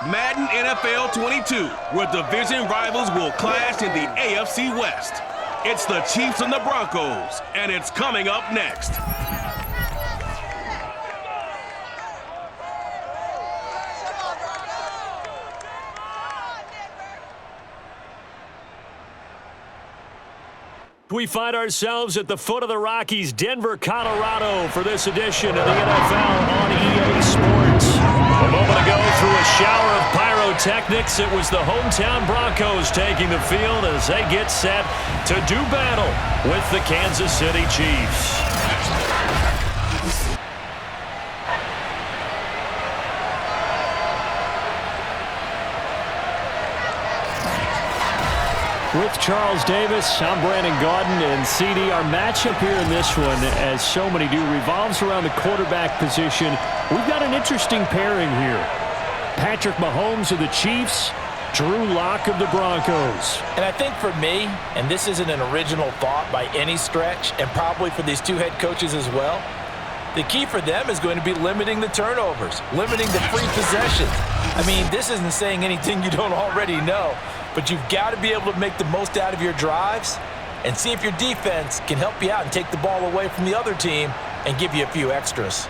Madden NFL 22, where division rivals will clash in the AFC West. It's the Chiefs and the Broncos, and it's coming up next. We find ourselves at the foot of the Rockies, Denver, Colorado, for this edition of the NFL on EA Sports. A moment ago, through a shower of pyrotechnics, it was the hometown Broncos taking the field as they get set to do battle with the Kansas City Chiefs. With Charles Davis, I'm Brandon Gaudin, and CD, our matchup here in this one, as so many do, revolves around the quarterback position. We've got an interesting pairing here. Patrick Mahomes of the Chiefs, Drew Lock of the Broncos. And I think for me, and this isn't an original thought by any stretch, and probably for these two head coaches as well, the key for them is going to be limiting the turnovers, limiting the free possessions. I mean, this isn't saying anything you don't already know, but you've got to be able to make the most out of your drives and see if your defense can help you out and take the ball away from the other team and give you a few extras.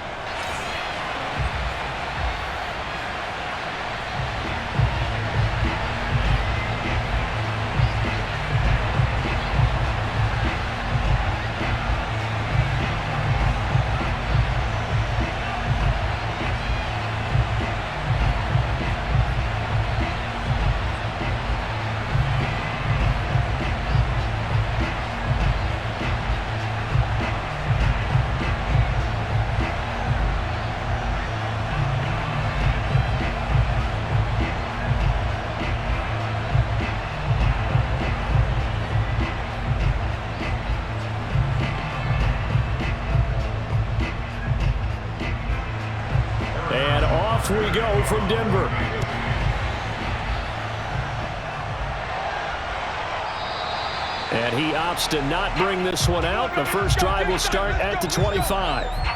We go from Denver. And he opts to not bring this one out. The first drive will start at the 25.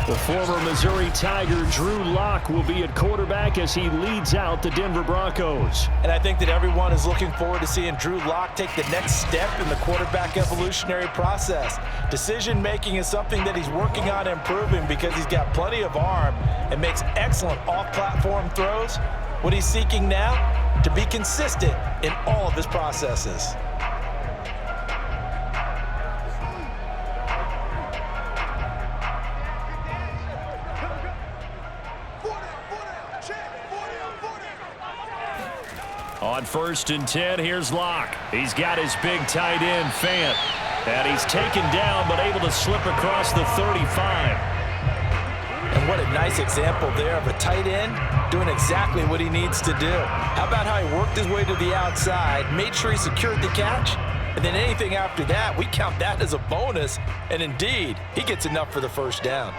The former Missouri Tiger, Drew Lock, will be at quarterback as he leads out the Denver Broncos. And I think that everyone is looking forward to seeing Drew Lock take the next step in the quarterback evolutionary process. Decision-making is something that he's working on improving because he's got plenty of arm and makes excellent off-platform throws. What he's seeking now, to be consistent in all of his processes. On 1st and 10, here's Lock. He's got his big tight end, Fant. And he's taken down, but able to slip across the 35. And what a nice example there of a tight end doing exactly what he needs to do. How about how he worked his way to the outside, made sure he secured the catch, and then anything after that, we count that as a bonus. And indeed, he gets enough for the first down.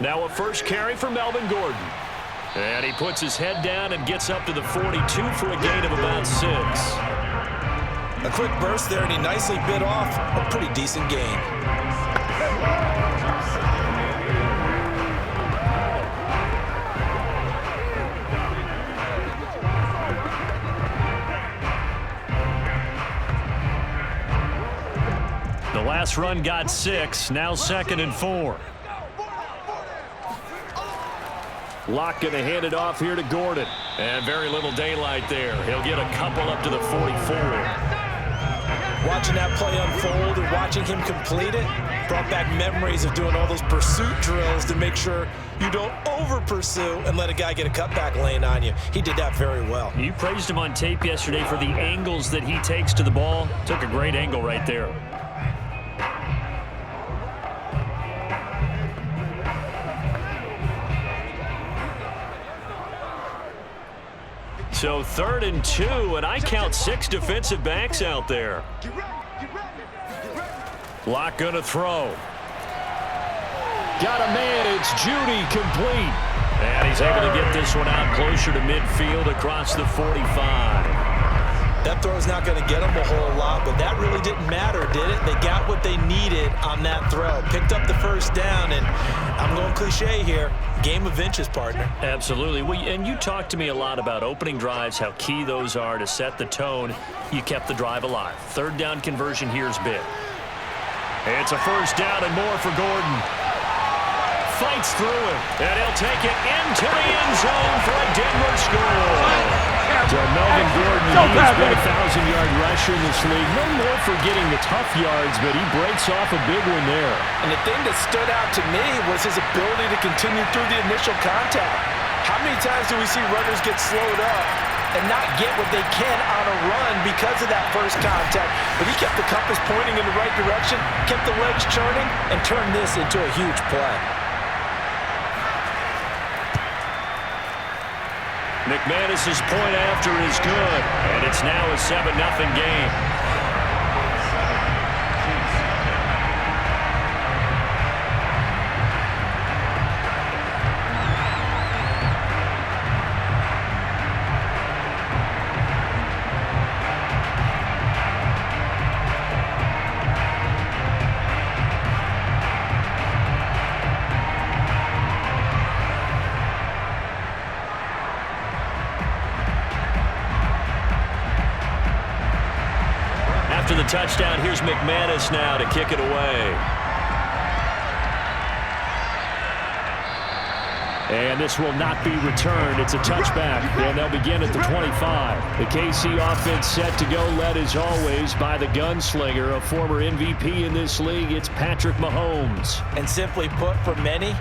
Now a first carry for Melvin Gordon. And he puts his head down and gets up to the 42 for a gain of about 6. A quick burst there, and he nicely bit off a pretty decent gain. The last run got 6, now 2nd and 4. Lock going to hand it off here to Gordon. And very little daylight there. He'll get a couple up to the 44. Watching that play unfold and watching him complete it brought back memories of doing all those pursuit drills to make sure you don't over-pursue and let a guy get a cutback lane on you. He did that very well. You praised him on tape yesterday for the angles that he takes to the ball. Took a great angle right there. So 3rd and 2, and I count 6 defensive backs out there. Lock gonna throw. Got a man, it's Judy, complete. And he's able to get this one out closer to midfield across the 45. That throw's not going to get them a whole lot, but that really didn't matter, did it? They got what they needed on that throw. Picked up the first down, and I'm going to cliche here. Game of inches, partner. Absolutely. Well, and you talked to me a lot about opening drives, how key those are to set the tone. You kept the drive alive. Third down conversion here is big. It's a first down and more for Gordon. Fights through it, and he'll take it into the end zone for a Denver score. So Melvin Gordon, he's been a 1,000-yard rusher in this league. No more for getting the tough yards, but he breaks off a big one there. And the thing that stood out to me was his ability to continue through the initial contact. How many times do we see runners get slowed up and not get what they can on a run because of that first contact? But he kept the compass pointing in the right direction, kept the legs churning, and turned this into a huge play. McManus's point after is good, and it's now a 7-0 game. After the touchdown, here's McManus now to kick it away. And this will not be returned. It's a touchback, and they'll begin at the 25. The KC offense set to go, led as always by the gunslinger, a former MVP in this league. It's Patrick Mahomes. And simply put, for many,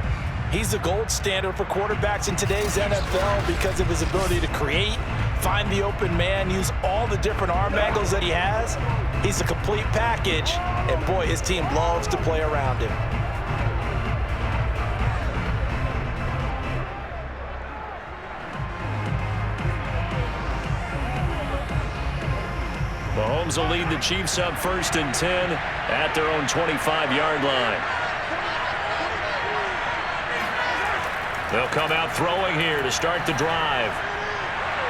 he's the gold standard for quarterbacks in today's NFL because of his ability to create, find the open man, use all the different arm angles that he has. He's a complete package, and boy, his team loves to play around him. Mahomes will lead the Chiefs up 1st and 10 at their own 25-yard line. They'll come out throwing here to start the drive.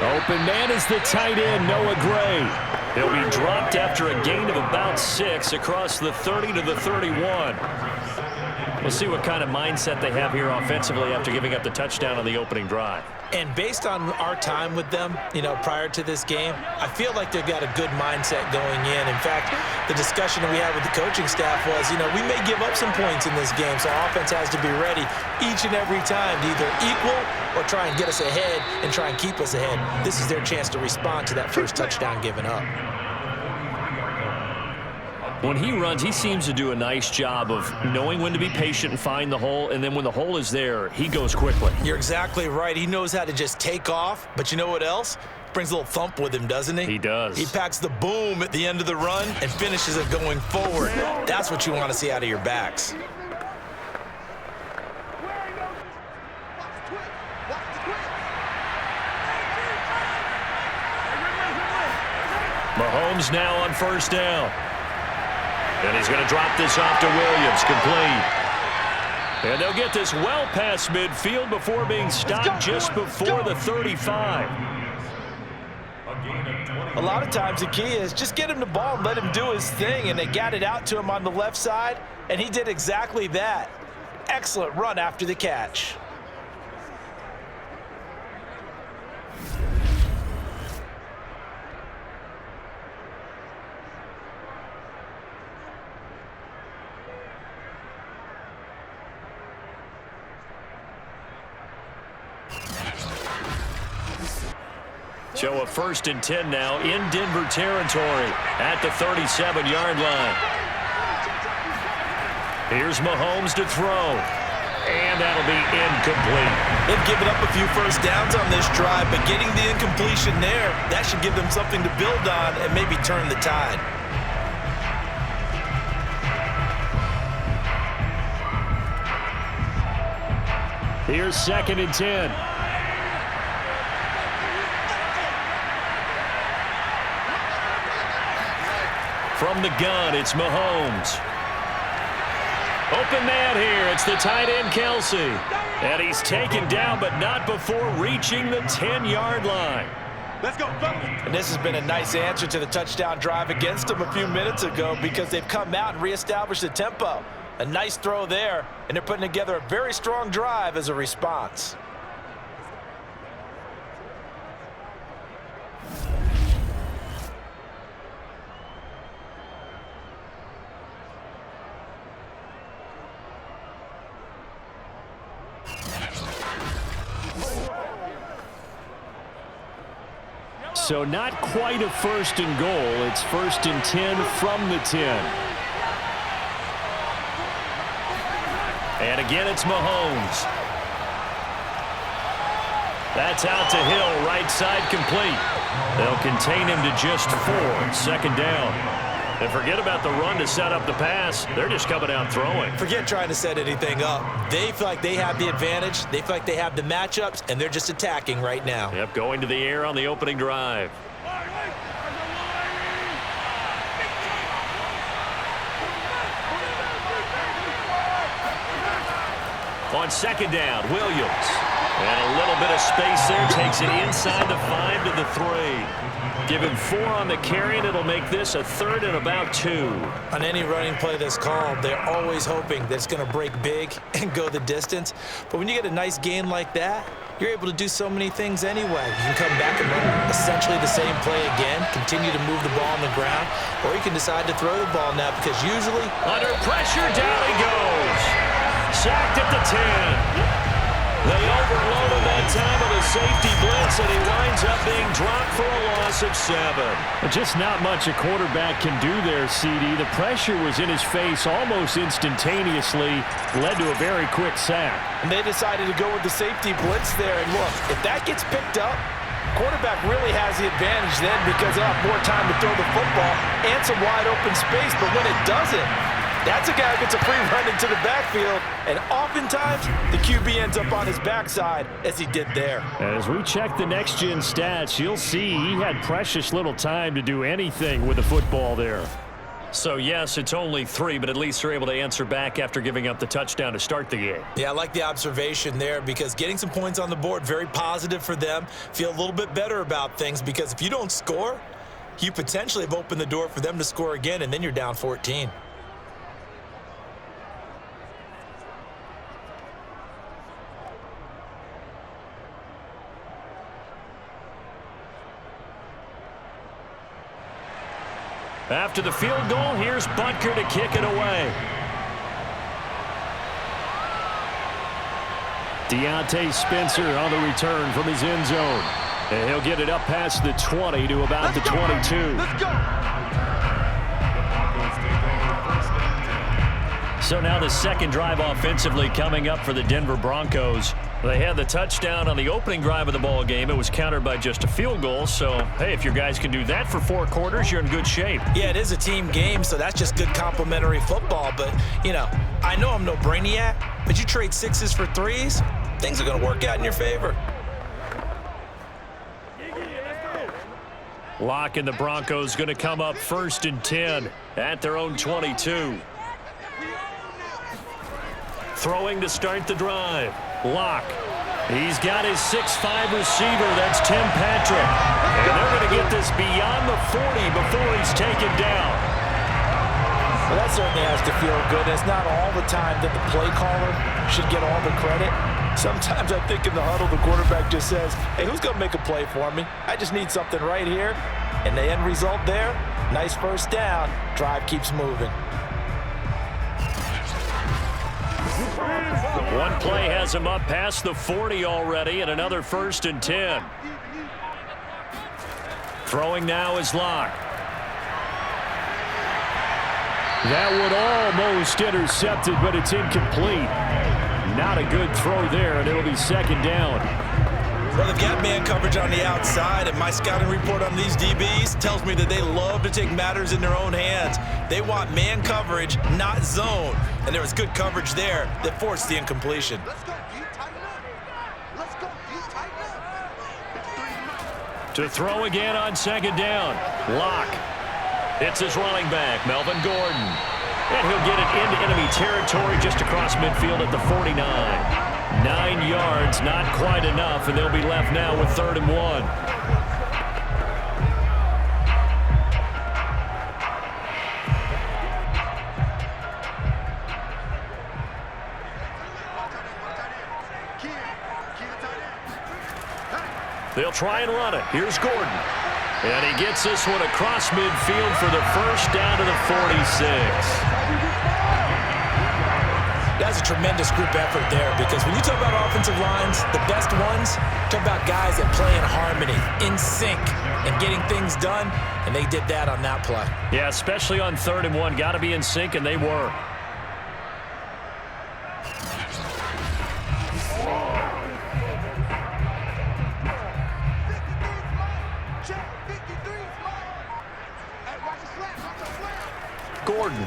Open man is the tight end, Noah Gray. He'll be dropped after a gain of about 6 across the 30 to the 31. We'll see what kind of mindset they have here offensively after giving up the touchdown on the opening drive. And based on our time with them, prior to this game, I feel like they've got a good mindset going in. In fact, the discussion that we had with the coaching staff was, we may give up some points in this game, so our offense has to be ready each and every time to either equal or try and get us ahead and try and keep us ahead. This is their chance to respond to that first touchdown given up. When he runs, he seems to do a nice job of knowing when to be patient and find the hole, and then when the hole is there, he goes quickly. You're exactly right. He knows how to just take off, but you know what else? Brings a little thump with him, doesn't he? He does. He packs the boom at the end of the run and finishes it going forward. That's what you want to see out of your backs. Mahomes now on 1st down. And he's going to drop this off to Williams, complete. And they'll get this well past midfield before being stopped just before the 35. A lot of times the key is just get him the ball and let him do his thing, and they got it out to him on the left side, and he did exactly that. Excellent run after the catch. So a 1st and 10 now in Denver territory at the 37-yard line. Here's Mahomes to throw. And that'll be incomplete. They've given up a few first downs on this drive, but getting the incompletion there, that should give them something to build on and maybe turn the tide. Here's 2nd and 10. From the gun, it's Mahomes. Open man here. It's the tight end, Kelsey. And he's taken down, but not before reaching the 10-yard line. Let's go. And this has been a nice answer to the touchdown drive against them a few minutes ago because they've come out and reestablished the tempo. A nice throw there, and they're putting together a very strong drive as a response. So not quite a first and goal. It's 1st and 10 from the 10. And again, it's Mahomes. That's out to Hill, right side complete. They'll contain him to just 4, 2nd down. And forget about the run to set up the pass. They're just coming out throwing. Forget trying to set anything up. They feel like they have the advantage. They feel like they have the matchups, and they're just attacking right now. Yep, going to the air on the opening drive. On 2nd down, Williams. And a little bit of space there. Takes it inside the 5 to the 3. Give him 4 on the carry, and it'll make this a 3rd and about 2. On any running play that's called, they're always hoping that it's going to break big and go the distance. But when you get a nice gain like that, you're able to do so many things anyway. You can come back and run essentially the same play again, continue to move the ball on the ground, or you can decide to throw the ball now because usually... Under pressure, down he goes. Sacked at the 10. They overloaded that time with a safety blitz, and he winds up being dropped for a loss of 7. Just not much a quarterback can do there, CD. The pressure was in his face almost instantaneously, led to a very quick sack. And they decided to go with the safety blitz there. And look, if that gets picked up, quarterback really has the advantage then because they'll have more time to throw the football and some wide open space. But when it doesn't, that's a guy who gets a free run into the backfield, and oftentimes the QB ends up on his backside as he did there. As we check the next-gen stats, you'll see he had precious little time to do anything with the football there. So, yes, it's only 3, but at least they're able to answer back after giving up the touchdown to start the game. Yeah, I like the observation there because getting some points on the board, very positive for them. Feel a little bit better about things because if you don't score, you potentially have opened the door for them to score again, and then you're down 14. After the field goal, here's Butker to kick it away. Deontay Spencer on the return from his end zone. And he'll get it up past the 20 to about the 22. Let's go. So now the second drive offensively coming up for the Denver Broncos. They had the touchdown on the opening drive of the ball game. It was countered by just a field goal. So, hey, if your guys can do that for 4 quarters, you're in good shape. Yeah, it is a team game, so that's just good complimentary football. But, you know, I know I'm no brainiac, but you trade 6s for 3s, things are going to work out in your favor. Locke and the Broncos going to come up 1st and 10 at their own 22. Throwing to start the drive. Locke. He's got his 6'5 receiver. That's Tim Patrick. And they're going to get this beyond the 40 before he's taken down. Well, that certainly has to feel good. It's not all the time that the play caller should get all the credit. Sometimes I think in the huddle, the quarterback just says, hey, who's going to make a play for me? I just need something right here. And the end result there, nice first down. Drive keeps moving. One play has him up past the 40 already, and another 1st and 10. Throwing now is Locke. That would almost intercepted, but it's incomplete. Not a good throw there, and it'll be 2nd down. Well, they've got man coverage on the outside, and my scouting report on these DBs tells me that they love to take matters in their own hands. They want man coverage, not zone. And there was good coverage there that forced the incompletion. Let's go, D. Tighten up. Let's go, D. Tighten up. To throw again on 2nd down. Locke. It's his running back, Melvin Gordon. And he'll get it into enemy territory just across midfield at the 49. 9 yards, not quite enough, and they'll be left now with 3rd and 1. They'll try and run it. Here's Gordon. And he gets this one across midfield for the first down to the 46. That's a tremendous group effort there, because when you talk about offensive lines, the best ones, talk about guys that play in harmony, in sync, and getting things done, and they did that on that play. Yeah, especially on 3rd and 1. Got to be in sync, and they were. Gordon.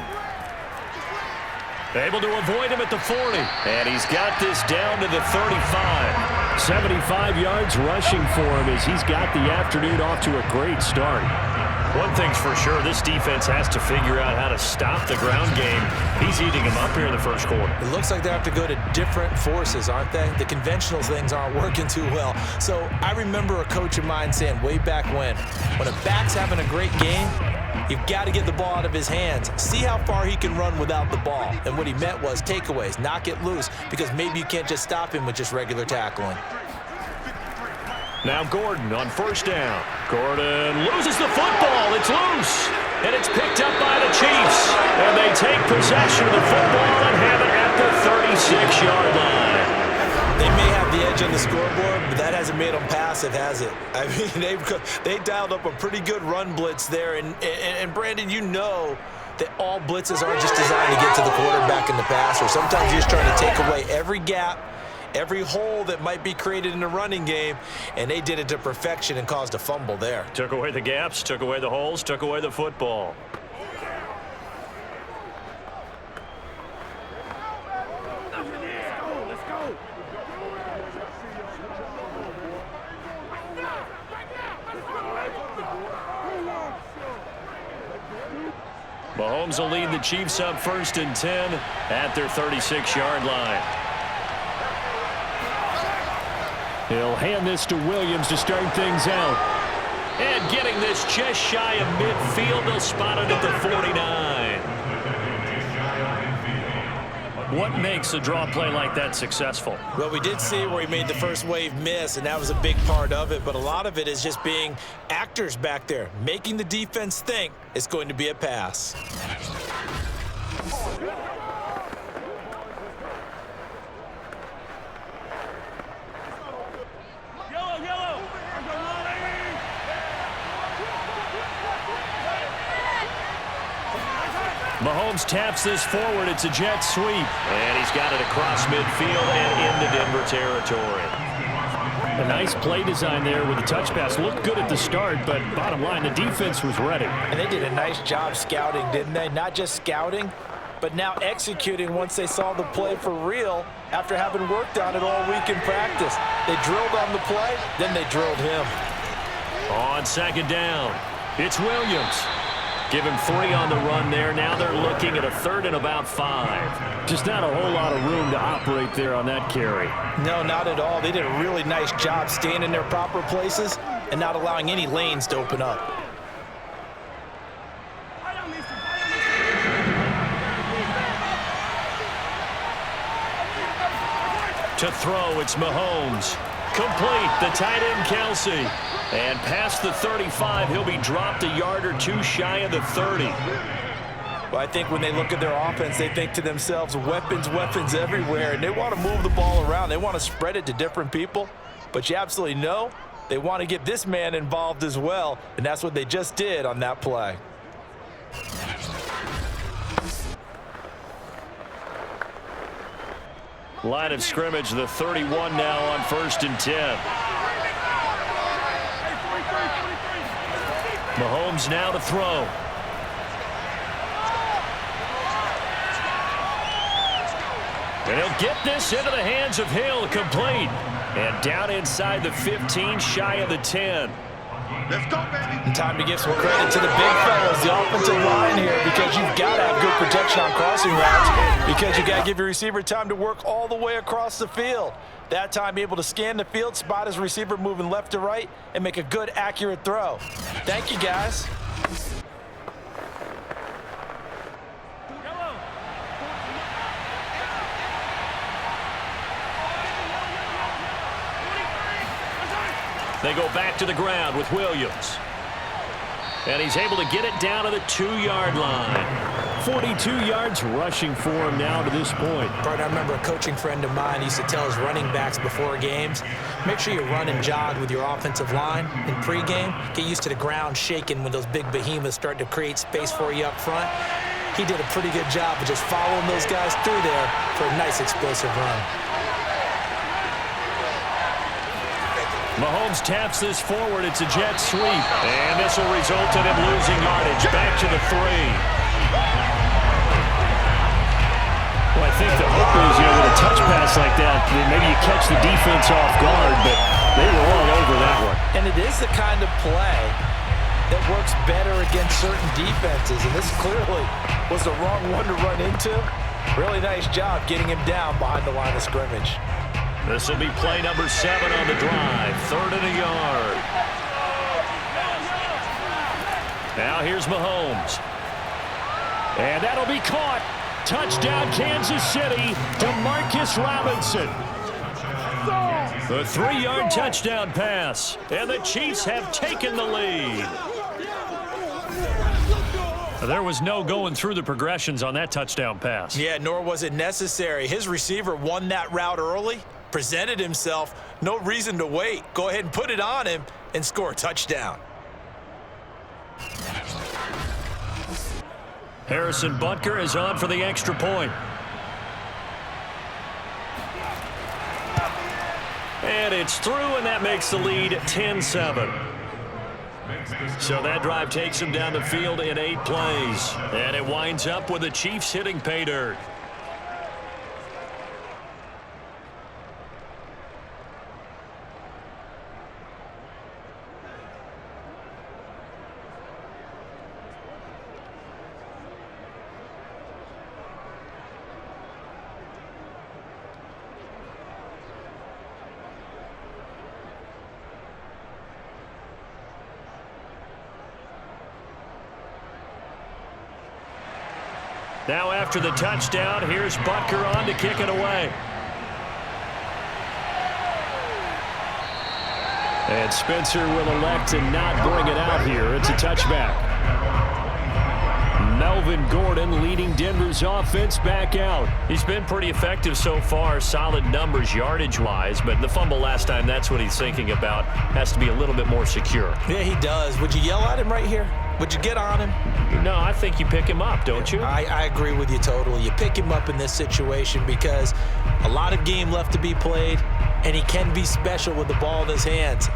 Able to avoid him at the 40. And he's got this down to the 35. 75 yards rushing for him as he's got the afternoon off to a great start. One thing's for sure, this defense has to figure out how to stop the ground game. He's eating them up here in the first quarter. It looks like they have to go to different forces, aren't they? The conventional things aren't working too well. So I remember a coach of mine saying way back when a back's having a great game, you've got to get the ball out of his hands. See how far he can run without the ball. And what he meant was takeaways, knock it loose, because maybe you can't just stop him with just regular tackling. Now Gordon on 1st down. Gordon loses the football. It's loose. And it's picked up by the Chiefs. And they take possession of the football and have it at the 36-yard line. They may have the edge on the scoreboard, but that hasn't made them passive, has it? I mean, they dialed up a pretty good run blitz there. And Brandon, you know that all blitzes aren't just designed to get to the quarterback and the passer. Sometimes you're just trying to take away every gap, every hole that might be created in the running game, and they did it to perfection and caused a fumble there. Took away the gaps, took away the holes, took away the football. Mahomes will lead the Chiefs up 1st and 10 at their 36-yard line. He'll hand this to Williams to start things out. And getting this just shy of midfield, they'll spot it at the 49. What makes a draw play like that successful? Well, we did see where he made the first wave miss, and that was a big part of it. But a lot of it is just being actors back there, making the defense think it's going to be a pass. Mahomes taps this forward. It's a jet sweep. And he's got it across midfield and into Denver territory. A nice play design there with the touch pass. Looked good at the start, but bottom line, the defense was ready. And they did a nice job scouting, didn't they? Not just scouting, but now executing once they saw the play for real after having worked on it all week in practice. They drilled on the play, then they drilled him. On 2nd down, it's Williams. Give him 3 on the run there. Now they're looking at a 3rd and about 5. Just not a whole lot of room to operate there on that carry. No, not at all. They did a really nice job staying in their proper places and not allowing any lanes to open up. To throw, it's Mahomes. Complete, the tight end Kelsey. And past the 35, he'll be dropped a yard or two shy of the 30. Well, I think when they look at their offense, they think to themselves, weapons, weapons everywhere. And they want to move the ball around. They want to spread it to different people. But you absolutely know they want to get this man involved as well. And that's what they just did on that play. Line of scrimmage, the 31 now on 1st and 10. Mahomes now to throw. And he'll get this into the hands of Hill, complete. And down inside the 15, shy of the 10. Let's go, baby. Time to give some credit to the big fellas, the offensive line here, because you've got to have good protection on crossing routes, because you got to give your receiver time to work all the way across the field. That time able to scan the field, spot his receiver moving left to right, and make a good, accurate throw. Thank you, guys. They go back to the ground with Williams. And he's able to get it down to the 2-yard line. 42 yards rushing for him now to this point. I remember a coaching friend of mine used to tell his running backs before games, make sure you run and jog with your offensive line in pregame. Get used to the ground shaking when those big behemoths start to create space for you up front. He did a pretty good job of just following those guys through there for a nice explosive run. Mahomes taps this forward. It's a jet sweep. And this will result in him losing yardage. Back to the 3. Well, I think the hope is, with a touch pass like that, maybe you catch the defense off guard, but they were all over that one. And it is the kind of play that works better against certain defenses, and this clearly was the wrong one to run into. Really nice job getting him down behind the line of scrimmage. This will be play number 7 on the drive. 3rd and a yard. Now here's Mahomes. And that'll be caught. Touchdown, Kansas City to Marcus Robinson. The 3-yard touchdown pass. And the Chiefs have taken the lead. There was no going through the progressions on that touchdown pass. Yeah, nor was it necessary. His receiver won that route early, presented himself, no reason to wait. Go ahead and put it on him and score a touchdown. Harrison Butker is on for the extra point. And it's through, and that makes the lead 10-7. So that drive takes him down the field in 8 plays. And it winds up with the Chiefs hitting pay dirt. Now after the touchdown, here's Butker on to kick it away. And Spencer will elect to not bring it out here. It's a touchback. Melvin Gordon leading Denver's offense back out. He's been pretty effective so far, solid numbers yardage-wise, but the fumble last time, that's what he's thinking about. Has to be a little bit more secure. Yeah, he does. Would you yell at him right here? Would you get on him? No, I think you pick him up, don't you? I agree with you totally. You pick him up in this situation because a lot of game left to be played, and he can be special with the ball in his hands.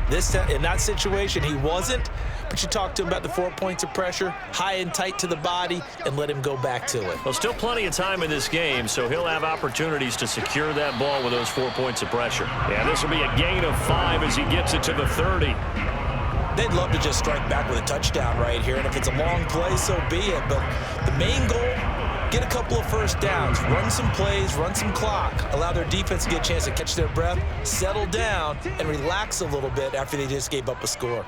In that situation, he wasn't, but you talk to him about the 4 points of pressure, high and tight to the body, and let him go back to it. Well, still plenty of time in this game, so he'll have opportunities to secure that ball with those 4 points of pressure. Yeah, this will be a gain of 5 as he gets it to the 30. They'd love to just strike back with a touchdown right here, and if it's a long play, so be it. But the main goal, get a couple of first downs, run some plays, run some clock, allow their defense to get a chance to catch their breath, settle down, and relax a little bit after they just gave up a score.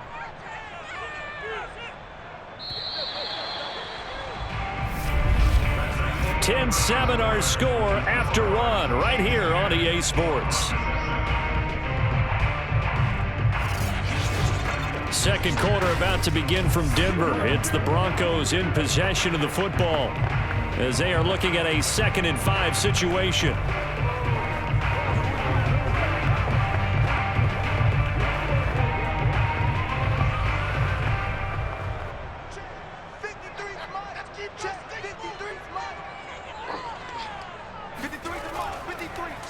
(10-7) our score after 1 right here on EA Sports. Second quarter about to begin from Denver. It's the Broncos in possession of the football as they are looking at a 2nd and 5 situation.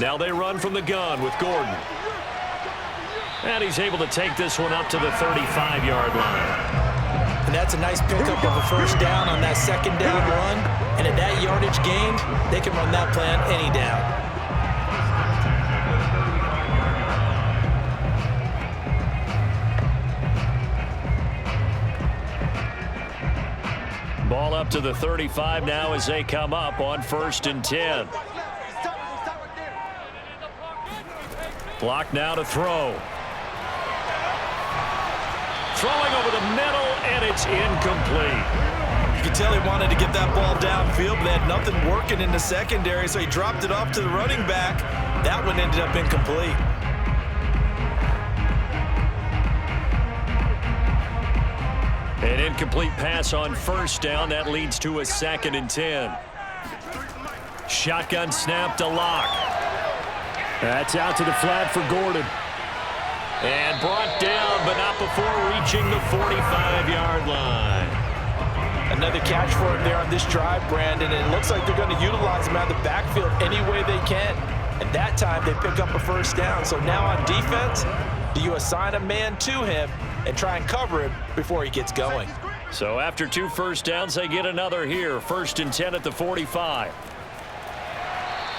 Now they run from the gun with Gordon. And he's able to take this one up to the 35-yard line. And that's a nice pickup of a first down on that 2nd down run. And at that yardage gained, they can run that play on any down. Ball up to the 35 now as they come up on 1st and 10. Block now to throw. Throwing over the middle, and it's incomplete. You can tell he wanted to get that ball downfield, but they had nothing working in the secondary, so he dropped it off to the running back. That one ended up incomplete. An incomplete pass on first down. That leads to a 2nd and 10. Shotgun snap to Locke. That's out to the flat for Gordon. And brought down, but not before reaching the 45-yard line. Another catch for him there on this drive, Brandon, and it looks like they're going to utilize him out of the backfield any way they can. And that time, they pick up a first down. So now on defense, do you assign a man to him and try and cover him before he gets going? So after 2 first downs, they get another here. 1st and 10 at the 45.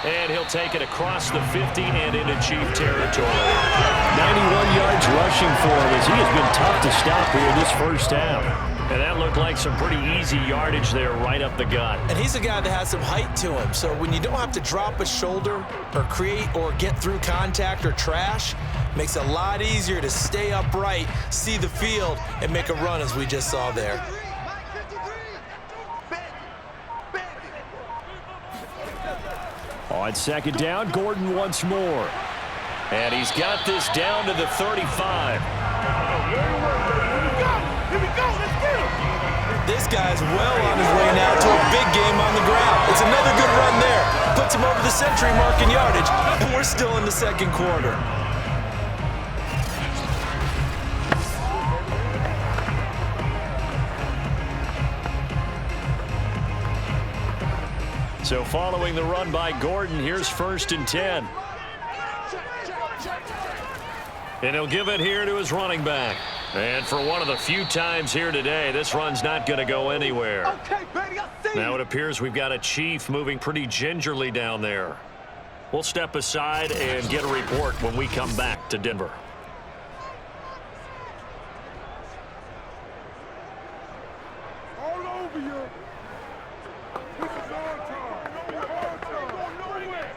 And he'll take it across the 50 and into Chief territory. 91 yards rushing for him as he has been tough to stop here this first half. And that looked like some pretty easy yardage there right up the gut. And he's a guy that has some height to him. So when you don't have to drop a shoulder or create or get through contact or trash, makes it a lot easier to stay upright, see the field, and make a run as we just saw there. On 2nd down, Gordon once more. And he's got this down to the 35. Here we go, let's get him! This guy's well on his way now to a big game on the ground. It's another good run there. Puts him over the century mark in yardage, and we're still in the 2nd quarter. So following the run by Gordon, here's 1st and 10. And he'll give it here to his running back. And for one of the few times here today, this run's not going to go anywhere. Okay, baby, I see Now you. it appears we've got a Chief moving pretty gingerly down there. We'll step aside and get a report when we come back to Denver. All over you. This is our time. Our time. Nowhere.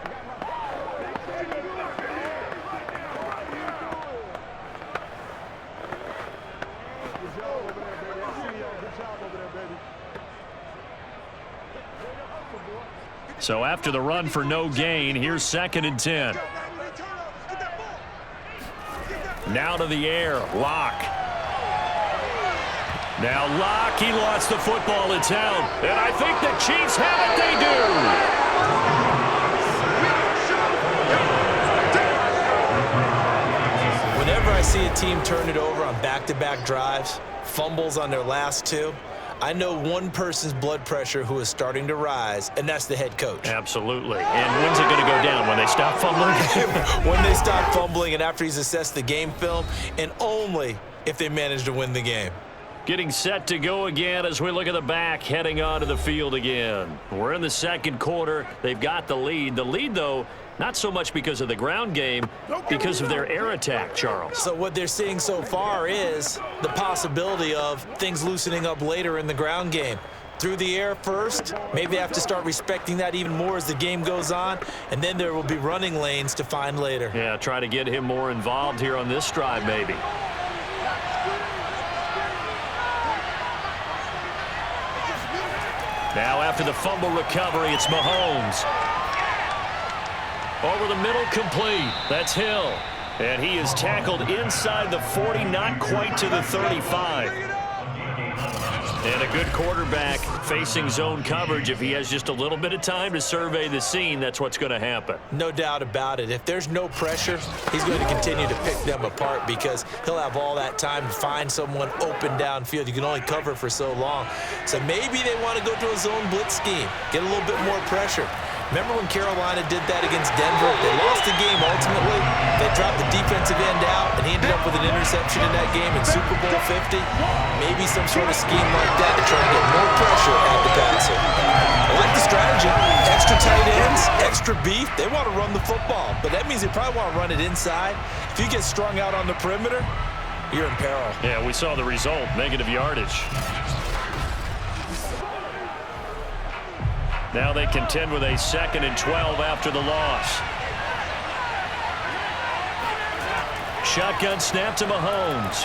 Good job over there, baby. I see y'all. Good job over there, baby. So after the run for no gain, here's 2nd and 10. Now to the air, Locke. Now Locke, he lost the football. It's out. And I think the Chiefs have it. They do. Whenever I see a team turn it over on back-to-back drives, fumbles on their last 2, I know one person's blood pressure who is starting to rise, and that's the head coach. Absolutely. And when's it going to go down? When they stop fumbling? When they stop fumbling and after he's assessed the game film, and only if they manage to win the game. Getting set to go again as we look at the back, heading onto the field again. We're in the 2nd quarter. They've got the lead. The lead, though, not so much because of the ground game, because of their air attack, Charles. So what they're seeing so far is the possibility of things loosening up later in the ground game. Through the air first, maybe they have to start respecting that even more as the game goes on, and then there will be running lanes to find later. Yeah, try to get him more involved here on this drive, maybe. Now after the fumble recovery, it's Mahomes. Over the middle, complete. That's Hill. And he is tackled inside the 40, not quite to the 35. And a good quarterback facing zone coverage. If he has just a little bit of time to survey the scene, that's what's going to happen. No doubt about it. If there's no pressure, he's going to continue to pick them apart because he'll have all that time to find someone open downfield. You can only cover for so long. So maybe they want to go to a zone blitz scheme, get a little bit more pressure. Remember when Carolina did that against Denver? They lost the game ultimately. They dropped the defensive end out, and he ended up with an interception in that game in Super Bowl 50. Maybe some sort of scheme like that to try to get more pressure at the passer. I like the strategy. Extra tight ends, extra beef. They want to run the football, but that means they probably want to run it inside. If you get strung out on the perimeter, you're in peril. Yeah, we saw the result, negative yardage. Now they contend with a 2nd and 12 after the loss. Shotgun snap to Mahomes.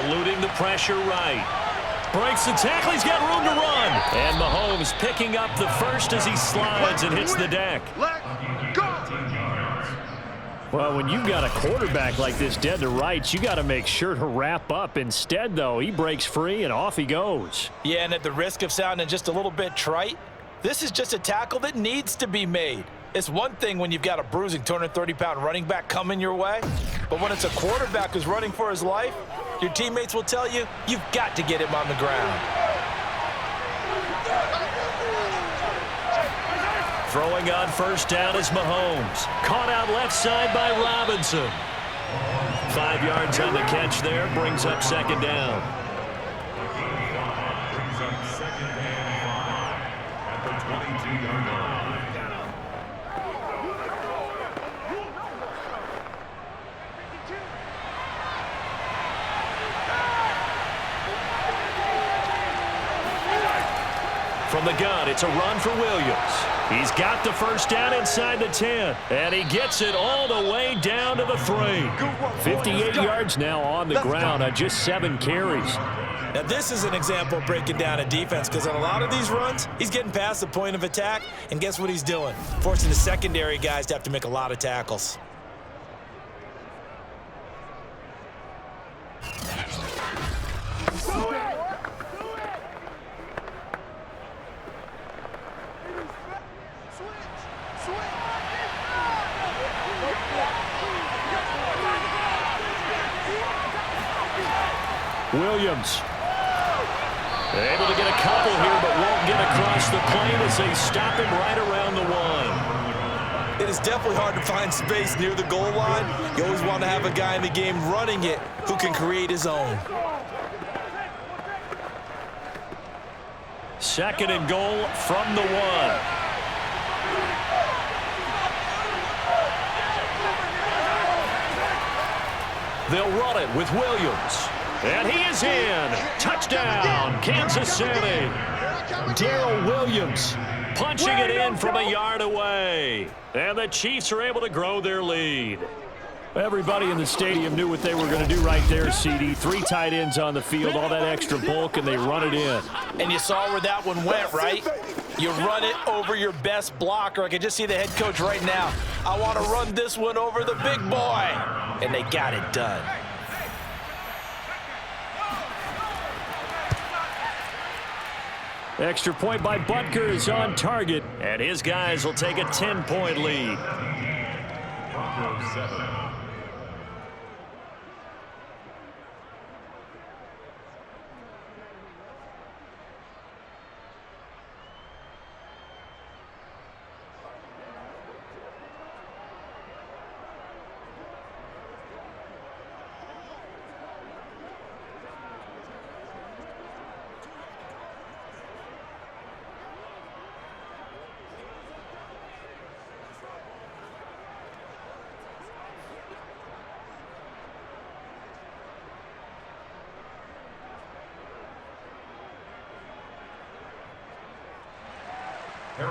Eluding the pressure right. Breaks the tackle. He's got room to run. And Mahomes picking up the first as he slides and hits the deck. Let go. Well, when you've got a quarterback like this dead to rights, you got to make sure to wrap up. Instead, though, he breaks free and off he goes. Yeah, and at the risk of sounding just a little bit trite, this is just a tackle that needs to be made. It's one thing when you've got a bruising 230-pound running back coming your way, but when it's a quarterback who's running for his life, your teammates will tell you, you've got to get him on the ground. Throwing on first down is Mahomes. Caught out left side by Robinson. 5 yards on the catch there, brings up second down. At the 22-yard line. From the gun, it's a run for Williams. He's got the first down inside the 10, and he gets it all the way down to the 3. 58 yards now on the ground on just 7 carries. Now, this is an example of breaking down a defense because on a lot of these runs, he's getting past the point of attack, and guess what he's doing? Forcing the secondary guys to have to make a lot of tackles. Williams. Able to get a couple here, but won't get across the plane as they stop him right around the 1. It is definitely hard to find space near the goal line. You always want to have a guy in the game running it who can create his own. Second and goal from the 1. They'll run it with Williams. And he is in. Touchdown, Kansas City. Darrell Williams punching it in from a yard away. And the Chiefs are able to grow their lead. Everybody in the stadium knew what they were going to do right there, CD. 3 tight ends on the field, all that extra bulk, and they run it in. And you saw where that one went, right? You run it over your best blocker. I can just see the head coach right now. I want to run this one over the big boy. And they got it done. Extra point by Butker is on target, and his guys will take a 10-point lead. Broncos 7.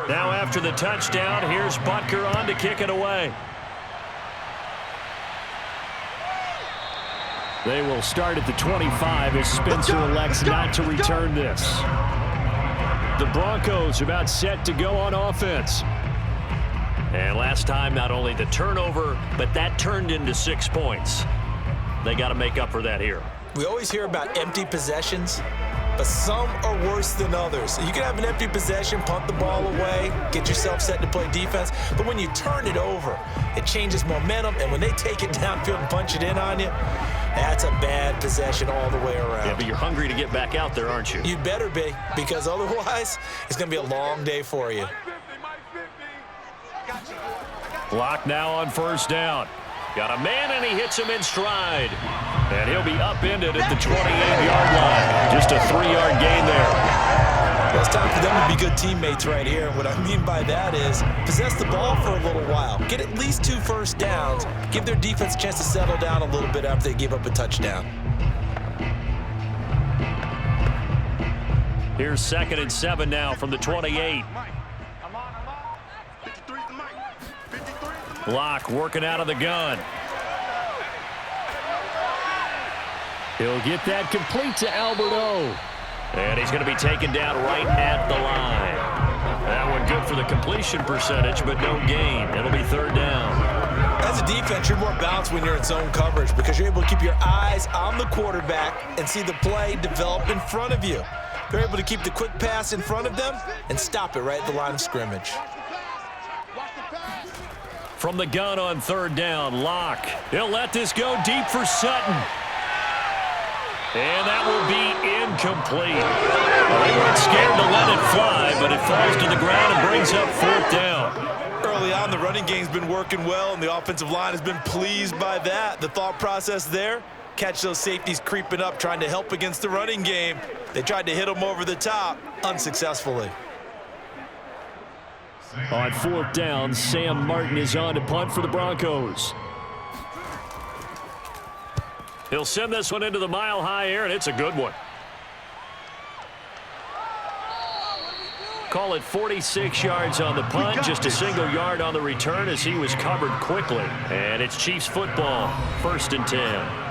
Now after the touchdown, here's Butker on to kick it away. They will start at the 25 as Spencer elects not to return this. The Broncos about set to go on offense. And last time, not only the turnover, but that turned into 6 points. They got to make up for that here. We always hear about empty possessions, but some are worse than others. You can have an empty possession, punt the ball away, get yourself set to play defense, but when you turn it over, it changes momentum, and when they take it downfield and punch it in on you, that's a bad possession all the way around. Yeah, but you're hungry to get back out there, aren't you? You'd better be, because otherwise, it's going to be a long day for you. Block now on first down. Got a man, and he hits him in stride. And he'll be upended at the 28-yard line. Just a 3-yard gain there. Well, it's time for them to be good teammates right here. And what I mean by that is possess the ball for a little while. Get at least 2 first downs. Give their defense a chance to settle down a little bit after they give up a touchdown. Here's 2nd and 7 now from the 28. Block working out of the gun. He'll get that complete to Alberto. And he's going to be taken down right at the line. That one good for the completion percentage, but no gain. It'll be 3rd down. As a defense, you're more balanced when you're in zone coverage because you're able to keep your eyes on the quarterback and see the play develop in front of you. They're able to keep the quick pass in front of them and stop it right at the line of scrimmage. From the gun on third down, Locke. He'll let this go deep for Sutton. And that will be incomplete. Well, they weren't scared to let it fly, but it falls to the ground and brings up fourth down. Early on, the running game's been working well, and the offensive line has been pleased by that. The thought process there, catch those safeties creeping up, trying to help against the running game. They tried to hit them over the top, unsuccessfully. On fourth down, Sam Martin is on to punt for the Broncos. He'll send this one into the mile-high air, and it's a good one. Call it 46 yards on the punt, just a single yard on the return as he was covered quickly. And it's Chiefs football, 1st and 10.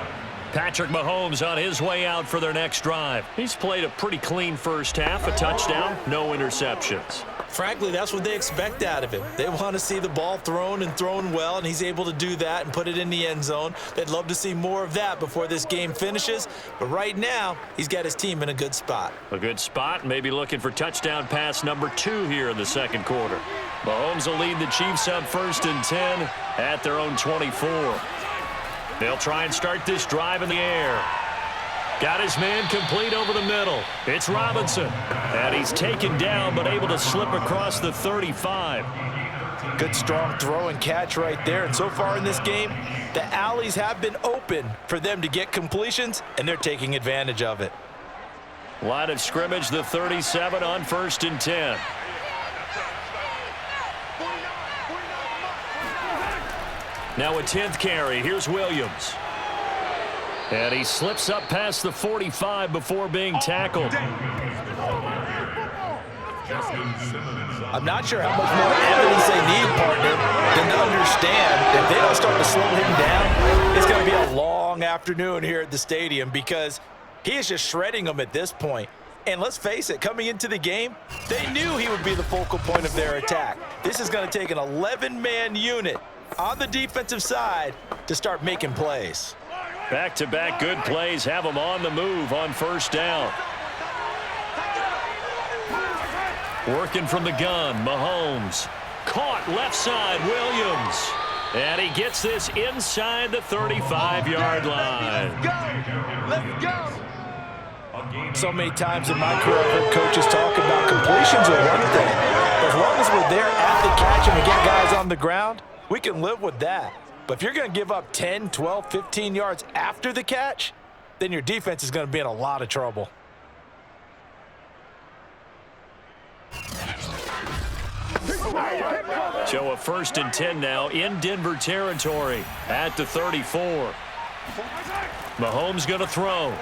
Patrick Mahomes on his way out for their next drive. He's played a pretty clean first half, a touchdown, no interceptions. Frankly, that's what they expect out of him. They want to see the ball thrown and thrown well, and he's able to do that and put it in the end zone. They'd love to see more of that before this game finishes, but right now, he's got his team in a good spot. A good spot, maybe looking for touchdown pass number 2 here in the second quarter. Mahomes will lead the Chiefs up 1st and 10 at their own 24. They'll try and start this drive in the air. Got his man complete over the middle. It's Robinson. And he's taken down, but able to slip across the 35. Good strong throw and catch right there. And so far in this game, the alleys have been open for them to get completions, and they're taking advantage of it. Line of scrimmage, the 37 on 1st and 10. Now a 10th carry. Here's Williams. And he slips up past the 45 before being tackled. I'm not sure how much more evidence they need, partner, than to understand if they don't start to slow him down, it's going to be a long afternoon here at the stadium because he is just shredding them at this point. And let's face it, coming into the game, they knew he would be the focal point of their attack. This is going to take an 11-man unit on the defensive side to start making plays. Back-to-back good plays have them on the move on 1st down. Working from the gun, Mahomes. Caught left side, Williams. And he gets this inside the 35-yard line. Let's go. So many times in my career, I've heard coaches talk about completions are one thing. But as long as we're there at the catch and we get guys on the ground, we can live with that. But if you're going to give up 10, 12, 15 yards after the catch, then your defense is going to be in a lot of trouble. So a 1st and 10 now in Denver territory at the 34. Mahomes going to throw.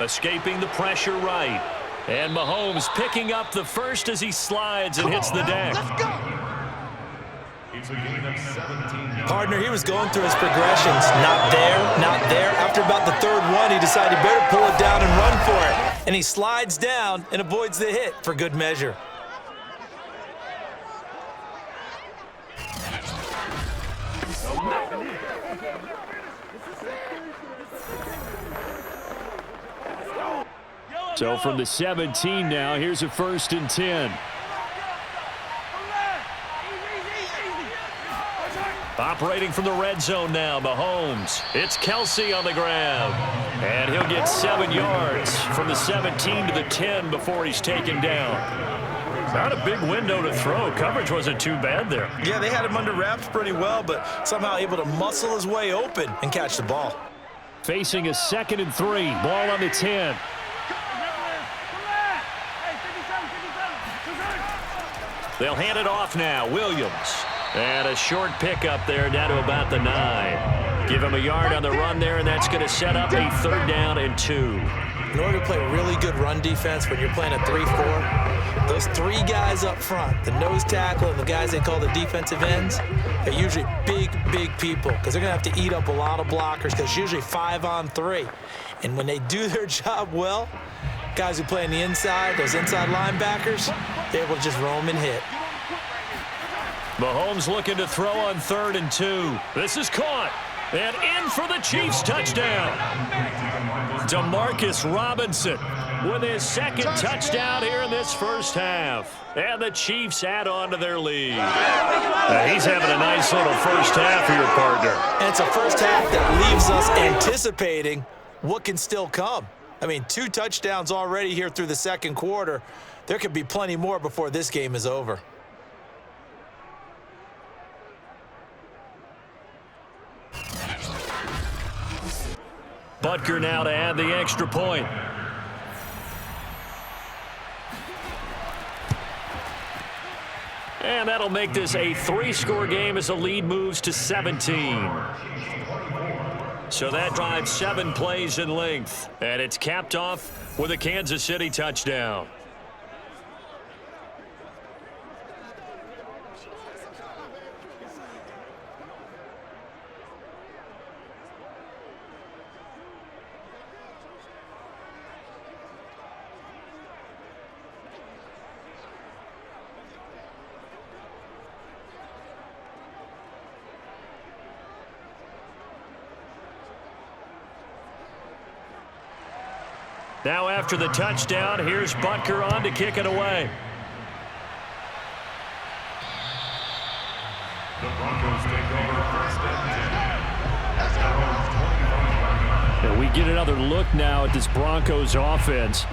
Escaping the pressure right. And Mahomes picking up the first as he slides and hits the deck. Let's go. It's a gain of 17. Partner, he was going through his progressions. Not there, not there. After about the 3rd one, he decided he better pull it down and run for it. And he slides down and avoids the hit for good measure. So from the 17 now, here's a 1st and 10. Operating from the red zone now, Mahomes. It's Kelsey on the grab. And he'll get 7 yards from the 17 to the 10 before he's taken down. Not a big window to throw. Coverage wasn't too bad there. Yeah, they had him under wraps pretty well, but somehow able to muscle his way open and catch the ball. Facing a 2nd and 3. Ball on the 10. They'll hand it off now. Williams. And a short pickup there down to about the 9. Give him a yard on the run there, and that's going to set up a 3rd down and 2. In order to play really good run defense when you're playing a 3-4, those 3 guys up front, the nose tackle and the guys they call the defensive ends, they're usually big, big people because they're going to have to eat up a lot of blockers because it's usually 5-on-3. And when they do their job well, guys who play on the inside, those inside linebackers, they're able to just roam and hit. Mahomes looking to throw on 3rd and 2. This is caught. And in for the Chiefs touchdown. Demarcus Robinson with his 2nd touchdown here in this first half. And the Chiefs add on to their lead. He's having a nice little first half for your partner. And it's a first half that leaves us anticipating what can still come. I mean, 2 touchdowns already here through the 2nd quarter. There could be plenty more before this game is over. Butker now to add the extra point. And that'll make this a 3-score game as the lead moves to 17. So that drives 7 plays in length. And it's capped off with a Kansas City touchdown. Now after the touchdown, here's Butker on to kick it away. The Broncos take over 1st and 10. And we get another look now at this Broncos offense.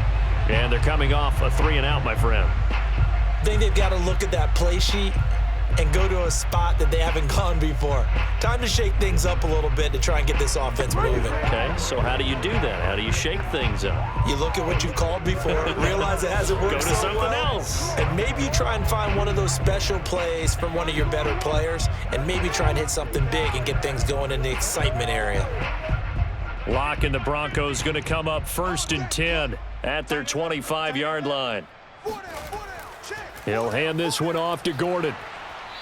And they're coming off a 3-and-out, my friend. I think they've got to look at that play sheet and go to a spot that they haven't gone before. Time to shake things up a little bit to try and get this offense moving. Okay, so how do you do that? How do you shake things up? You look at what you've called before, realize it hasn't worked Go to so something well, else. and maybe you try and find one of those special plays from one of your better players, and maybe try and hit something big and get things going in the excitement area. Lock and the Broncos going to come up 1st and 10 at their 25-yard line. He'll hand this one off to Gordon.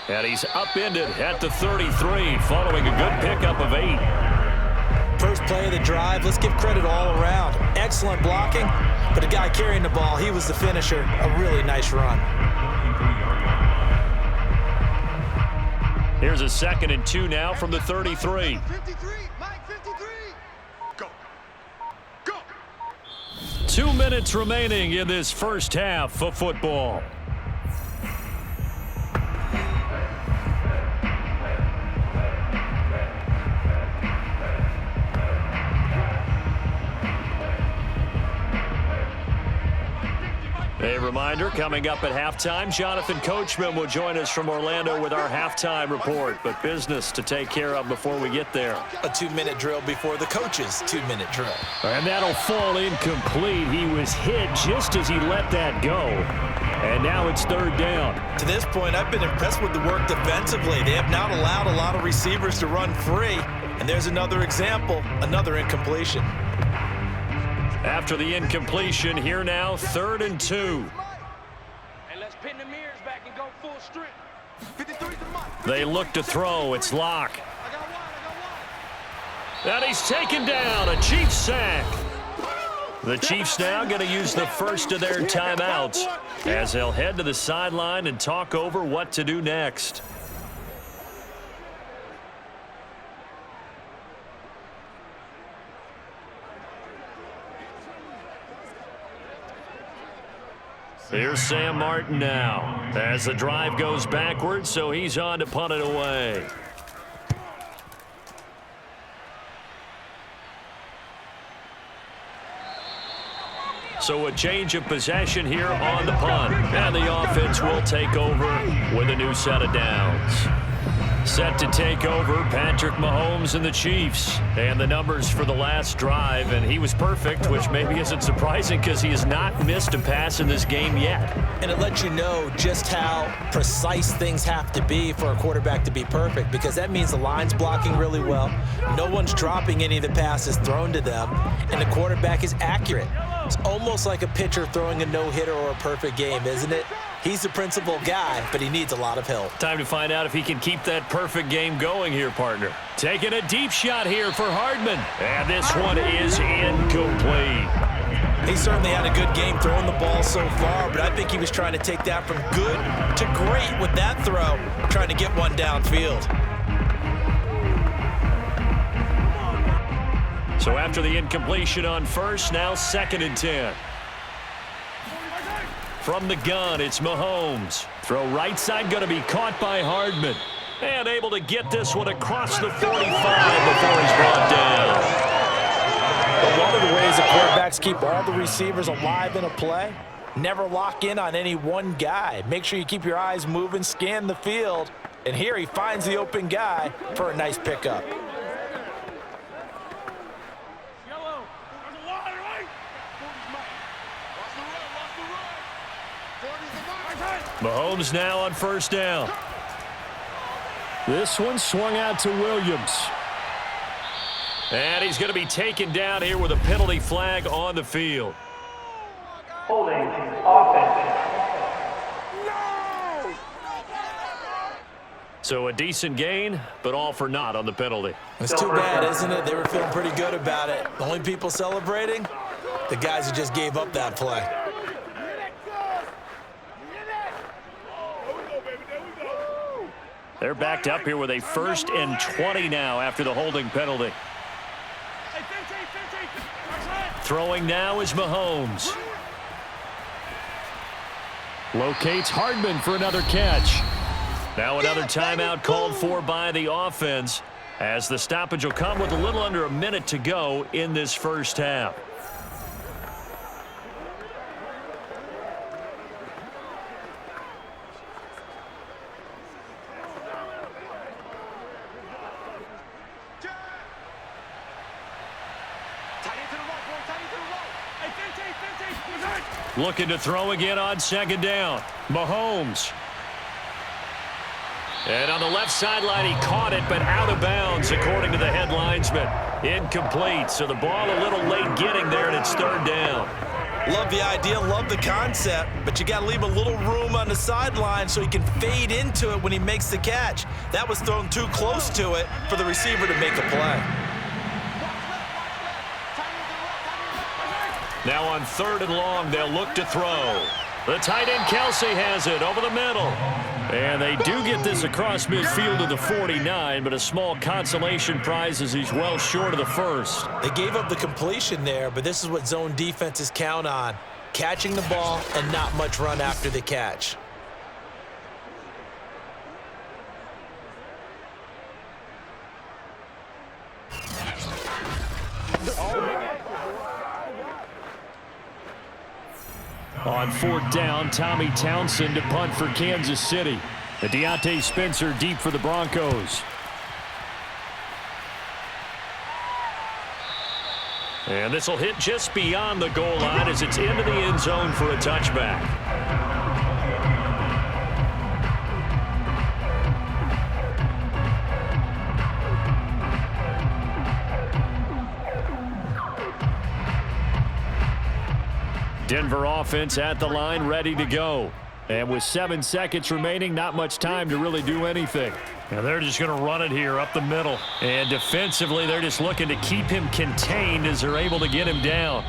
And he's upended at the 33 following a good pickup of 8. First play of the drive, let's give credit all around. Excellent blocking, but the guy carrying the ball, he was the finisher. A really nice run. Here's a 2nd and 2 now from the 33. 53, Mike 53. Go. Go. 2 minutes remaining in this first half of football. A reminder, coming up at halftime, Jonathan Coachman will join us from Orlando with our halftime report, but business to take care of before we get there. A 2-minute drill before the coach's 2-minute drill. And that'll fall incomplete. He was hit just as he let that go. And now it's 3rd down. To this point, I've been impressed with the work defensively. They have not allowed a lot of receivers to run free. And there's another example, another incompletion. After the incompletion, here now, 3rd and 2. And let's pin the mirrors back and go full strength. 53 to Mike. They look to throw. It's Locke. I got one. And he's taken down. A Chiefs sack. The Chiefs now going to use the first of their timeouts as they'll head to the sideline and talk over what to do next. Here's Sam Martin now as the drive goes backwards, so he's on to punt it away. So a change of possession here on the punt, and the offense will take over with a new set of downs. Set to take over, Patrick Mahomes and the Chiefs. And the numbers for the last drive, and he was perfect, which maybe isn't surprising because he has not missed a pass in this game yet. And it lets you know just how precise things have to be for a quarterback to be perfect, because that means the line's blocking really well, no one's dropping any of the passes thrown to them, and the quarterback is accurate. It's almost like a pitcher throwing a no-hitter or a perfect game, isn't it? He's the principal guy, but he needs a lot of help. Time to find out if he can keep that perfect game going here, partner. Taking a deep shot here for Hardman. And this one is incomplete. He certainly had a good game throwing the ball so far, but I think he was trying to take that from good to great with that throw, trying to get one downfield. So after the incompletion on first, now 2nd and 10. From the gun, it's Mahomes. Throw right side, going to be caught by Hardman. And able to get this one across the 45 before he's brought down. But one of the ways the quarterbacks keep all the receivers alive in a play, never lock in on any one guy. Make sure you keep your eyes moving, scan the field. And here he finds the open guy for a nice pickup. Mahomes now on 1st down. This one swung out to Williams. And he's going to be taken down here with a penalty flag on the field. Holding offense. So a decent gain, but all for naught on the penalty. It's too bad, isn't it? They were feeling pretty good about it. The only people celebrating, the guys who just gave up that play. They're backed up here with a 1st and 20 now after the holding penalty. Throwing now is Mahomes. Locates Hardman for another catch. Now another timeout called for by the offense, as the stoppage will come with a little under a minute to go in this first half. Looking to throw again on 2nd down. Mahomes. And on the left sideline, he caught it, but out of bounds, according to the head linesman. Incomplete, so the ball a little late getting there, and it's 3rd down. Love the idea, love the concept, but you got to leave a little room on the sideline so he can fade into it when he makes the catch. That was thrown too close to it for the receiver to make a play. Now on 3rd and long, they'll look to throw. The tight end Kelsey has it over the middle. And they do get this across midfield to the 49, but a small consolation prize as he's well short of the 1st. They gave up the completion there, but this is what zone defenses count on. Catching the ball and not much run after the catch. On 4th down, Tommy Townsend to punt for Kansas City. The Deontay Spencer deep for the Broncos. And this will hit just beyond the goal line as it's into the end zone for a touchback. Denver offense at the line, ready to go. And with 7 seconds remaining, not much time to really do anything. And they're just going to run it here up the middle. And defensively, they're just looking to keep him contained as they're able to get him down.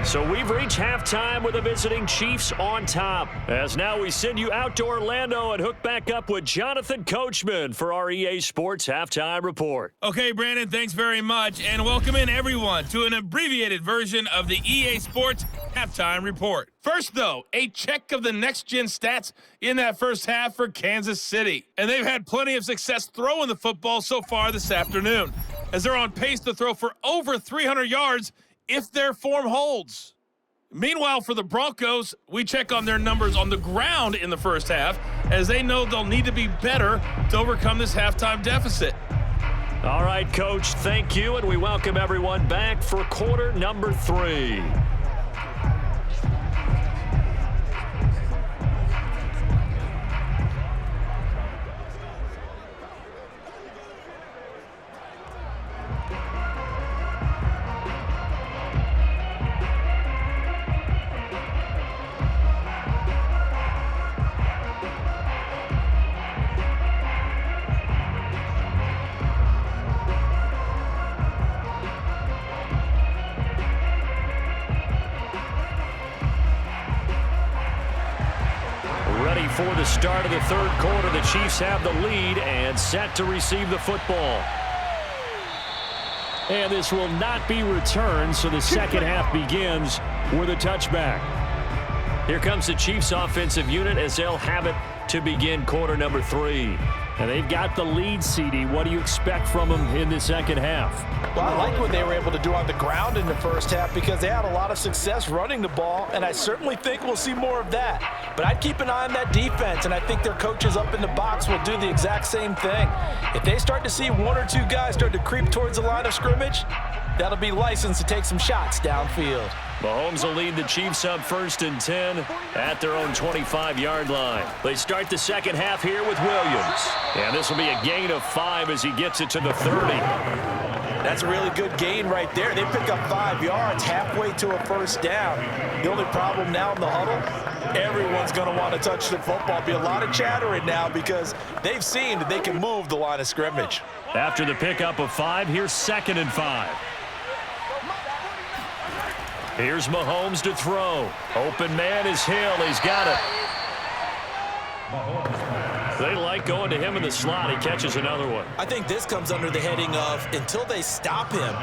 So we've reached halftime with the visiting Chiefs on top. As now we send you out to Orlando and hook back up with Jonathan Coachman for our EA Sports Halftime Report. Okay, Brandon, thanks very much. And welcome in, everyone, to an abbreviated version of the EA Sports Halftime Report. First, though, a check of the next-gen stats in that first half for Kansas City. And they've had plenty of success throwing the football so far this afternoon, as they're on pace to throw for over 300 yards if their form holds. Meanwhile, for the Broncos, we check on their numbers on the ground in the first half, as they know they'll need to be better to overcome this halftime deficit. All right, Coach, thank you, and we welcome everyone back for quarter number 3. start of the third quarter. The Chiefs have the lead and set to receive the football. And this will not be returned, so the second half begins with a touchback. Here comes the Chiefs offensive unit as they'll have it to begin quarter number 3. And they've got the lead, CD. What do you expect from them in the second half? Well, I like what they were able to do on the ground in the first half because they had a lot of success running the ball, and I certainly think we'll see more of that. But I'd keep an eye on that defense, and I think their coaches up in the box will do the exact same thing. If they start to see one or two guys start to creep towards the line of scrimmage, that'll be licensed to take some shots downfield. Mahomes will lead the Chiefs up 1st and 10 at their own 25-yard line. They start the second half here with Williams. And this will be a gain of 5 as he gets it to the 30. That's a really good gain right there. They pick up 5 yards halfway to a first down. The only problem now in the huddle, everyone's going to want to touch the football. Be a lot of chattering now because they've seen that they can move the line of scrimmage. After the pickup of 5, here's 2nd and 5. Here's Mahomes to throw. Open man is Hill. He's got it. They like going to him in the slot. He catches another one. I think this comes under the heading of until they stop him,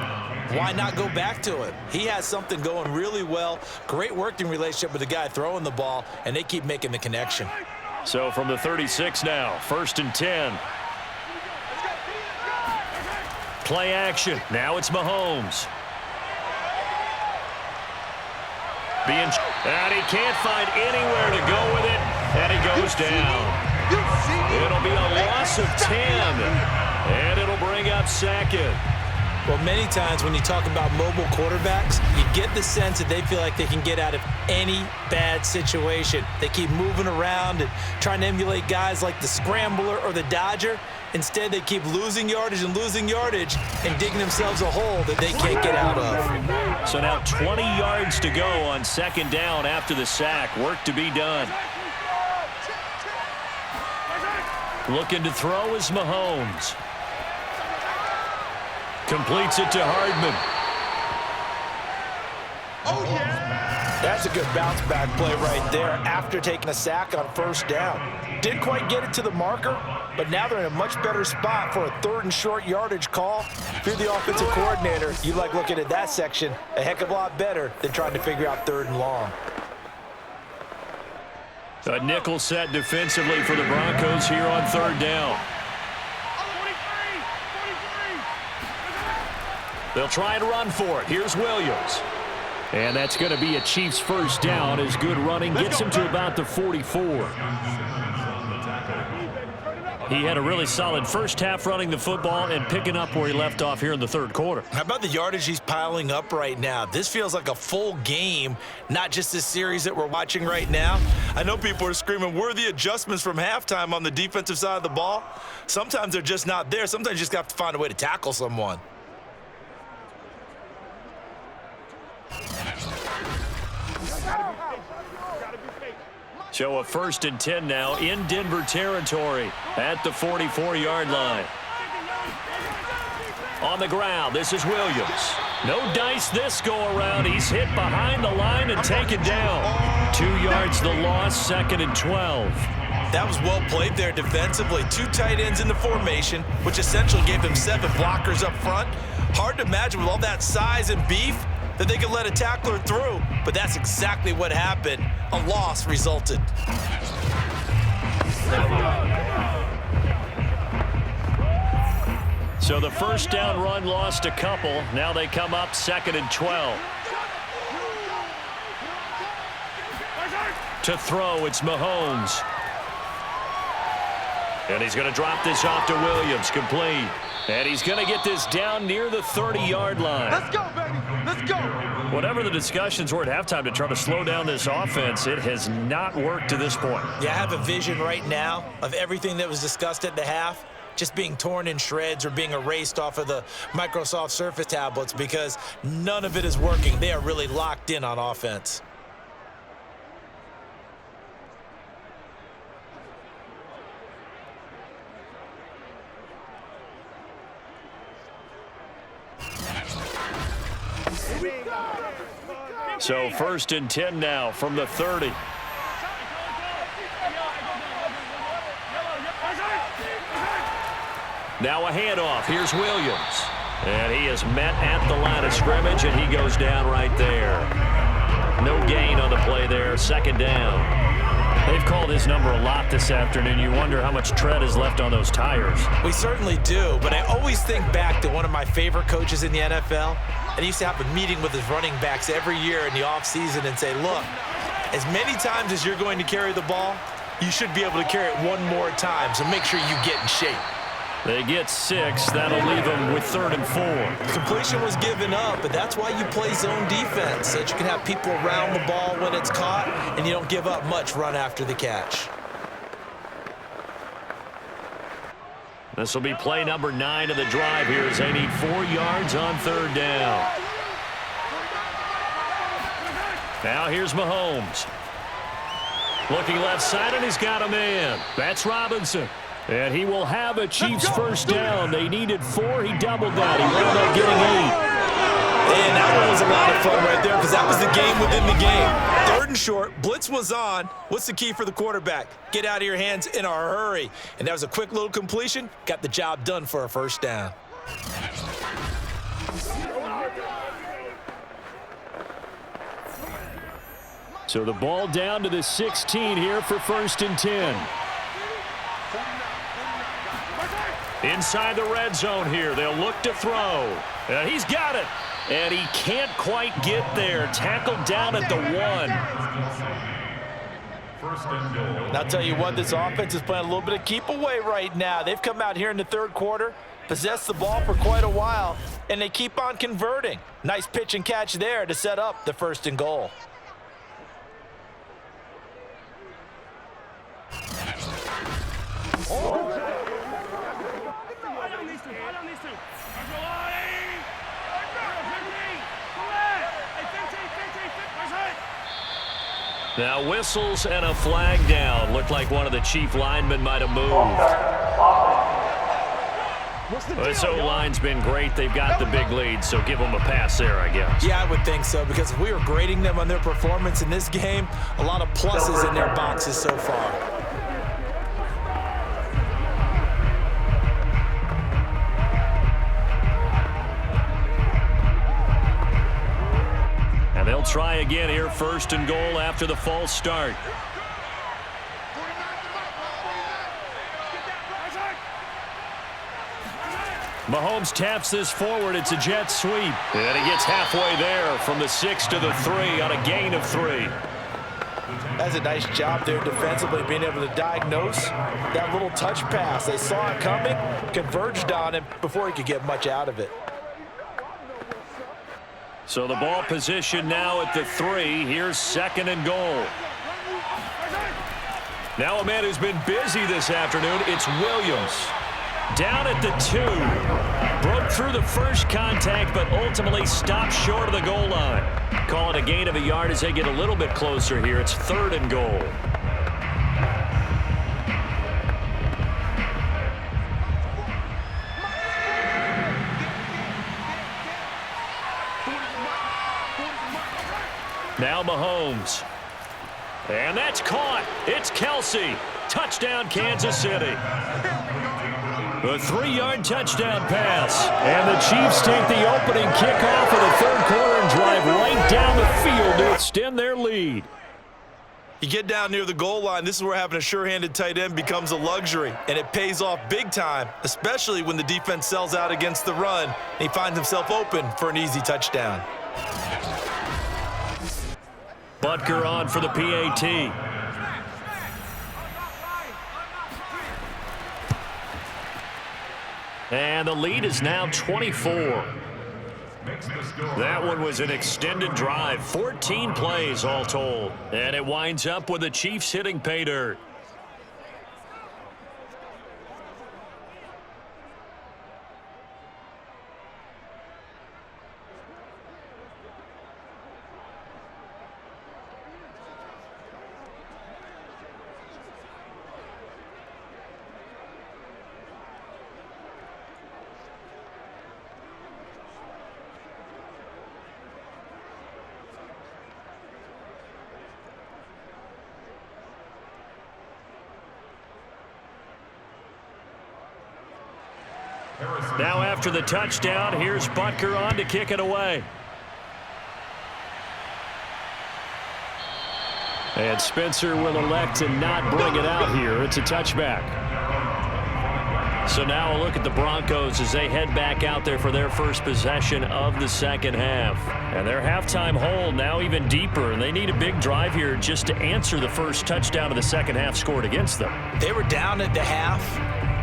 why not go back to him? He has something going really well. Great working relationship with the guy throwing the ball, and they keep making the connection. So from the 36 now, 1st and 10. Play action. Now it's Mahomes. And he can't find anywhere to go with it, and he goes down. It'll be a loss of 10, and it'll bring up 2nd. Well, many times when you talk about mobile quarterbacks, you get the sense that they feel like they can get out of any bad situation. They keep moving around and trying to emulate guys like the Scrambler or the Dodger. Instead, they keep losing yardage and digging themselves a hole that they can't get out of. So now 20 yards to go on 2nd down after the sack. Work to be done. Looking to throw is Mahomes. Completes it to Hardman. Oh, yeah! That's a good bounce back play right there after taking a sack on 1st down. Didn't quite get it to the marker, but now they're in a much better spot for a 3rd and short yardage call. If you're the offensive coordinator, you like looking at that section a heck of a lot better than trying to figure out 3rd and long. A nickel set defensively for the Broncos here on 3rd down. They'll try and run for it. Here's Williams. And that's going to be a Chiefs 1st down as good running gets him to about the 44. He had a really solid first half running the football and picking up where he left off here in the 3rd quarter. How about the yardage he's piling up right now? This feels like a full game, not just this series that we're watching right now. I know people are screaming, where are the adjustments from halftime on the defensive side of the ball? Sometimes they're just not there. Sometimes you just have to find a way to tackle someone. So a 1st and 10 now in Denver territory at the 44-yard line. On the ground, this is Williams. No dice this go around. He's hit behind the line and taken down. 2 yards the loss, 2nd and 12. That was well played there defensively. 2 tight ends in the formation, which essentially gave them 7 blockers up front. Hard to imagine with all that size and beef that they could let a tackler through, but that's exactly what happened. A loss resulted. So the 1st down run lost a couple. Now they come up 2nd and 12. To throw, it's Mahomes. And he's going to drop this off to Williams, complete. And he's going to get this down near the 30-yard line. Let's go, baby. Let's go. Whatever the discussions were at halftime to try to slow down this offense, it has not worked to this point. Yeah, I have a vision right now of everything that was discussed at the half just being torn in shreds or being erased off of the Microsoft Surface tablets because none of it is working. They are really locked in on offense. So 1st and 10 now from the 30. Now a handoff. Here's Williams. And he is met at the line of scrimmage, and he goes down right there. No gain on the play there. Second down. They've called his number a lot this afternoon. You wonder how much tread is left on those tires. We certainly do, but I always think back to one of my favorite coaches in the NFL. And he used to have a meeting with his running backs every year in the offseason and say, look, as many times as you're going to carry the ball, you should be able to carry it one more time, so make sure you get in shape. They get 6. That'll leave them with 3rd and 4. Completion was given up, but that's why you play zone defense, so that you can have people around the ball when it's caught, and you don't give up much run after the catch. This will be play number 9 of the drive here as they need 4 yards on 3rd down. Now here's Mahomes. Looking left side, and he's got a man. That's Robinson. And he will have a Chiefs first down. They needed 4. He doubled that. He wound up getting 8. And that one was a lot of fun right there because that was the game within the game. 3rd and short. Blitz was on. What's the key for the quarterback? Get out of your hands in a hurry. And that was a quick little completion. Got the job done for a first down. So the ball down to the 16 here for 1st and 10. Inside the red zone here. They'll look to throw. And he's got it. And he can't quite get there. Tackled down at the 1. And I'll tell you what, this offense is playing a little bit of keep away right now. They've come out here in the 3rd quarter, possessed the ball for quite a while, and they keep on converting. Nice pitch and catch there to set up the 1st and goal. Now whistles and a flag down. Looked like one of the Chief linemen might have moved. This O-line's been great. They've got the big lead, so give them a pass there, I guess. Yeah, I would think so, because if we were grading them on their performance in this game, a lot of pluses in their boxes so far. And they'll try again here, 1st and goal after the false start. Mahomes taps this forward. It's a jet sweep. And he gets halfway there from the 6 to the 3 on a gain of 3. That's a nice job there defensively, being able to diagnose that little touch pass. They saw it coming, converged on him before he could get much out of it. So the ball position now at the 3. Here's 2nd and goal. Now a man who's been busy this afternoon, it's Williams. Down at the 2. Broke through the first contact, but ultimately stopped short of the goal line. Call it a gain of a yard as they get a little bit closer here. It's 3rd and goal. Now Mahomes. And that's caught. It's Kelsey. Touchdown, Kansas City. The 3-yard touchdown pass. And the Chiefs take the opening kickoff of the 3rd quarter and drive right down the field to extend their lead. You get down near the goal line, this is where having a sure-handed tight end becomes a luxury, and it pays off big time, especially when the defense sells out against the run, and he finds himself open for an easy touchdown. Butker on for the PAT. And the lead is now 24. That one was an extended drive, 14 plays all told. And it winds up with the Chiefs hitting pay dirt. Now after the touchdown, here's Butker on to kick it away. And Spencer will elect to not bring it out here. It's a touchback. So now a look at the Broncos as they head back out there for their first possession of the second half. And their halftime hole now even deeper, and they need a big drive here just to answer the first touchdown of the second half scored against them. They were down at the half.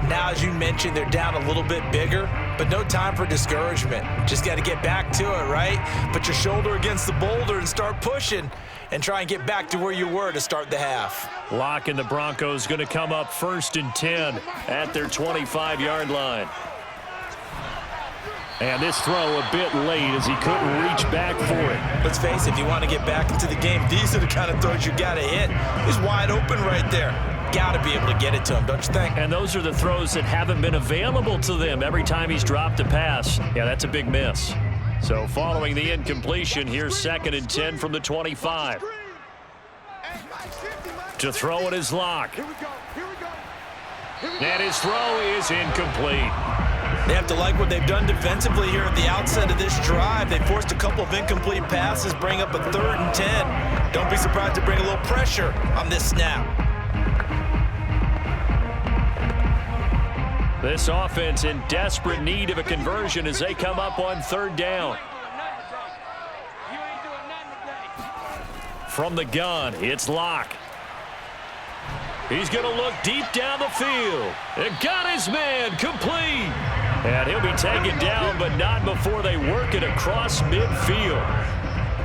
Now, as you mentioned, they're down a little bit bigger, but no time for discouragement. Just got to get back to it, right? Put your shoulder against the boulder and start pushing and try and get back to where you were to start the half. Locke and the Broncos going to come up 1st and 10 at their 25-yard line. And this throw a bit late as he couldn't reach back for it. Let's face it, if you want to get back into the game, these are the kind of throws you got to hit. He's wide open right there. Got to be able to get it to him, don't you think? And those are the throws that haven't been available to them every time he's dropped a pass. Yeah, that's a big miss. So following the incompletion, here's 2nd and 10 from the 25. To throw it is Locke. And his throw is incomplete. They have to like what they've done defensively here at the outset of this drive. They forced a couple of incomplete passes, bring up a 3rd and 10. Don't be surprised to bring a little pressure on this snap. This offense in desperate need of a conversion as they come up on 3rd down. From the gun, it's Locke. He's going to look deep down the field. And got his man complete. And he'll be taken down, but not before they work it across midfield.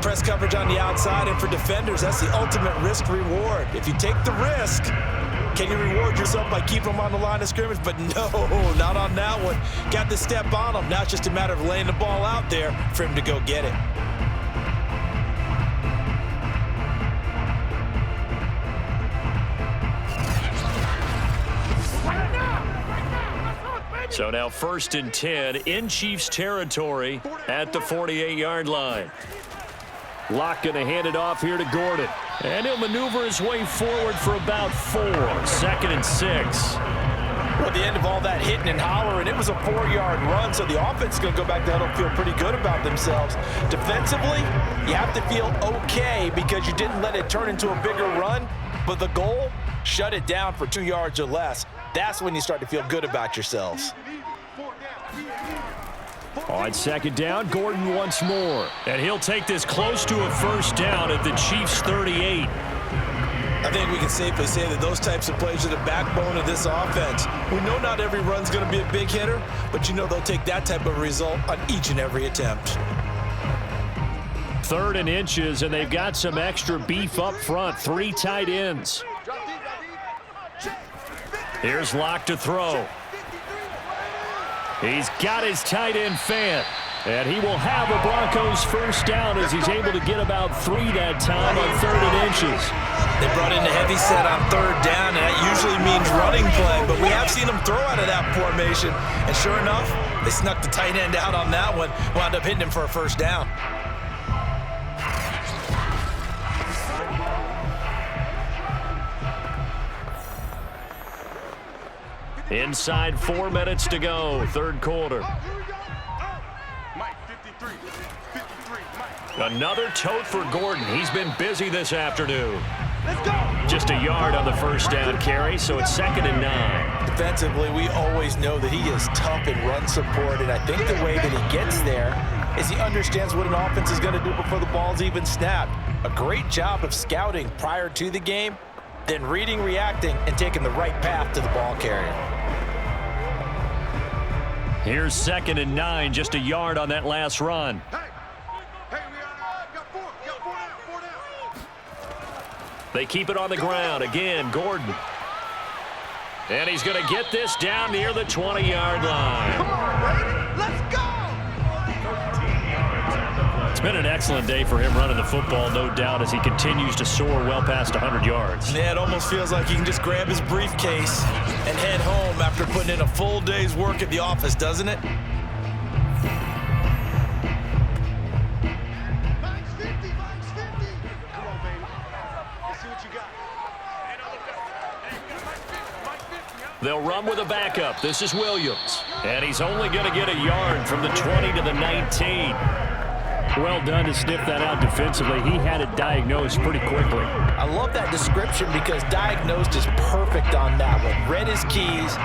Press coverage on the outside, and for defenders, that's the ultimate risk-reward. If you take the risk, can you reward yourself by keeping them on the line of scrimmage? But no, not on that one. Got the step on him. Now it's just a matter of laying the ball out there for him to go get it. So now 1st and 10 in Chiefs territory at the 48-yard line. Locke going to hand it off here to Gordon. And he'll maneuver his way forward for about 4. 2nd and 6. Well, at the end of all that hitting and hollering, it was a 4-yard run, so the offense is going to go back down and feel pretty good about themselves. Defensively, you have to feel okay because you didn't let it turn into a bigger run, but the goal, shut it down for 2 yards or less. That's when you start to feel good about yourselves. On 2nd down, Gordon once more. And he'll take this close to a 1st down at the Chiefs' 38. I think we can safely say that those types of plays are the backbone of this offense. We know not every run's going to be a big hitter, but you know they'll take that type of result on each and every attempt. 3rd and inches, and they've got some extra beef up front. 3 tight ends. Here's Locke to throw. He's got his tight end fan. And he will have a Broncos 1st down as he's able to get about 3 that time on 3rd and inches. They brought in the heavy set on 3rd down, and that usually means running play, but we have seen them throw out of that formation. And sure enough, they snuck the tight end out on that one, wound up hitting him for a 1st down. Inside 4 minutes to go, 3rd quarter. Another tote for Gordon. He's been busy this afternoon. Just a yard on the 1st down carry, so it's 2nd and 9. Defensively, we always know that he is tough in run support, and I think the way that he gets there is he understands what an offense is going to do before the ball's even snapped. A great job of scouting prior to the game, then reading, reacting, and taking the right path to the ball carrier. Here's 2nd and 9, just a yard on that last run. They keep it on the ground. Again, Gordon. And he's going to get this down near the 20-yard line. Come on, Brady. Let's go! It's been an excellent day for him running the football, no doubt, as he continues to soar well past 100 yards. Yeah, it almost feels like he can just grab his briefcase and head home after putting in a full day's work at the office, doesn't it? They'll run with a backup. This is Williams. And he's only going to get a yard from the 20 to the 19. Well done to sniff that out defensively. He had it diagnosed pretty quickly. I love that description because diagnosed is perfect on that one. Read his keys,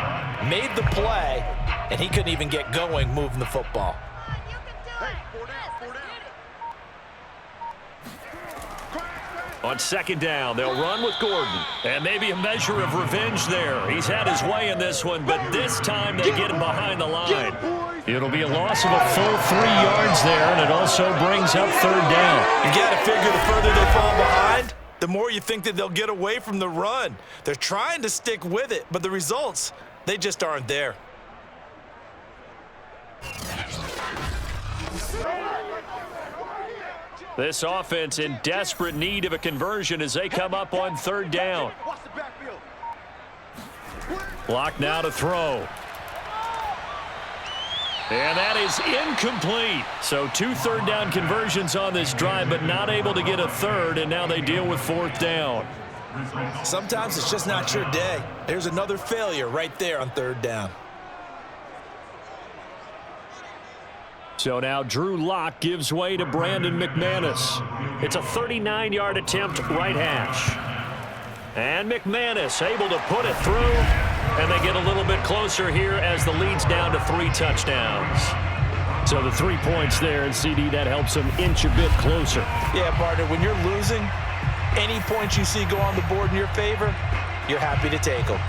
made the play, and he couldn't even get going moving the football. On second down, they'll run with Gordon. And maybe a measure of revenge there. He's had his way in this one, but this time they get him behind the line. It'll be a loss of a full 3 yards there, and it also brings up third down. You got to figure the further they fall behind, the more you think that they'll get away from the run. They're trying to stick with it, but the results, they just aren't there. This offense in desperate need of a conversion as they come up on third down. Block now to throw. And that is incomplete. So 2 third-down conversions on this drive, but not able to get a third, and now they deal with fourth down. Sometimes it's just not your day. There's another failure right there on third down. So now Drew Lock gives way to Brandon McManus. It's a 39-yard attempt right hash. And McManus able to put it through. And they get a little bit closer here as the lead's down to 3 touchdowns. So the 3 points there, and CD, that helps them inch a bit closer. Yeah, partner, when you're losing, any points you see go on the board in your favor, you're happy to take them.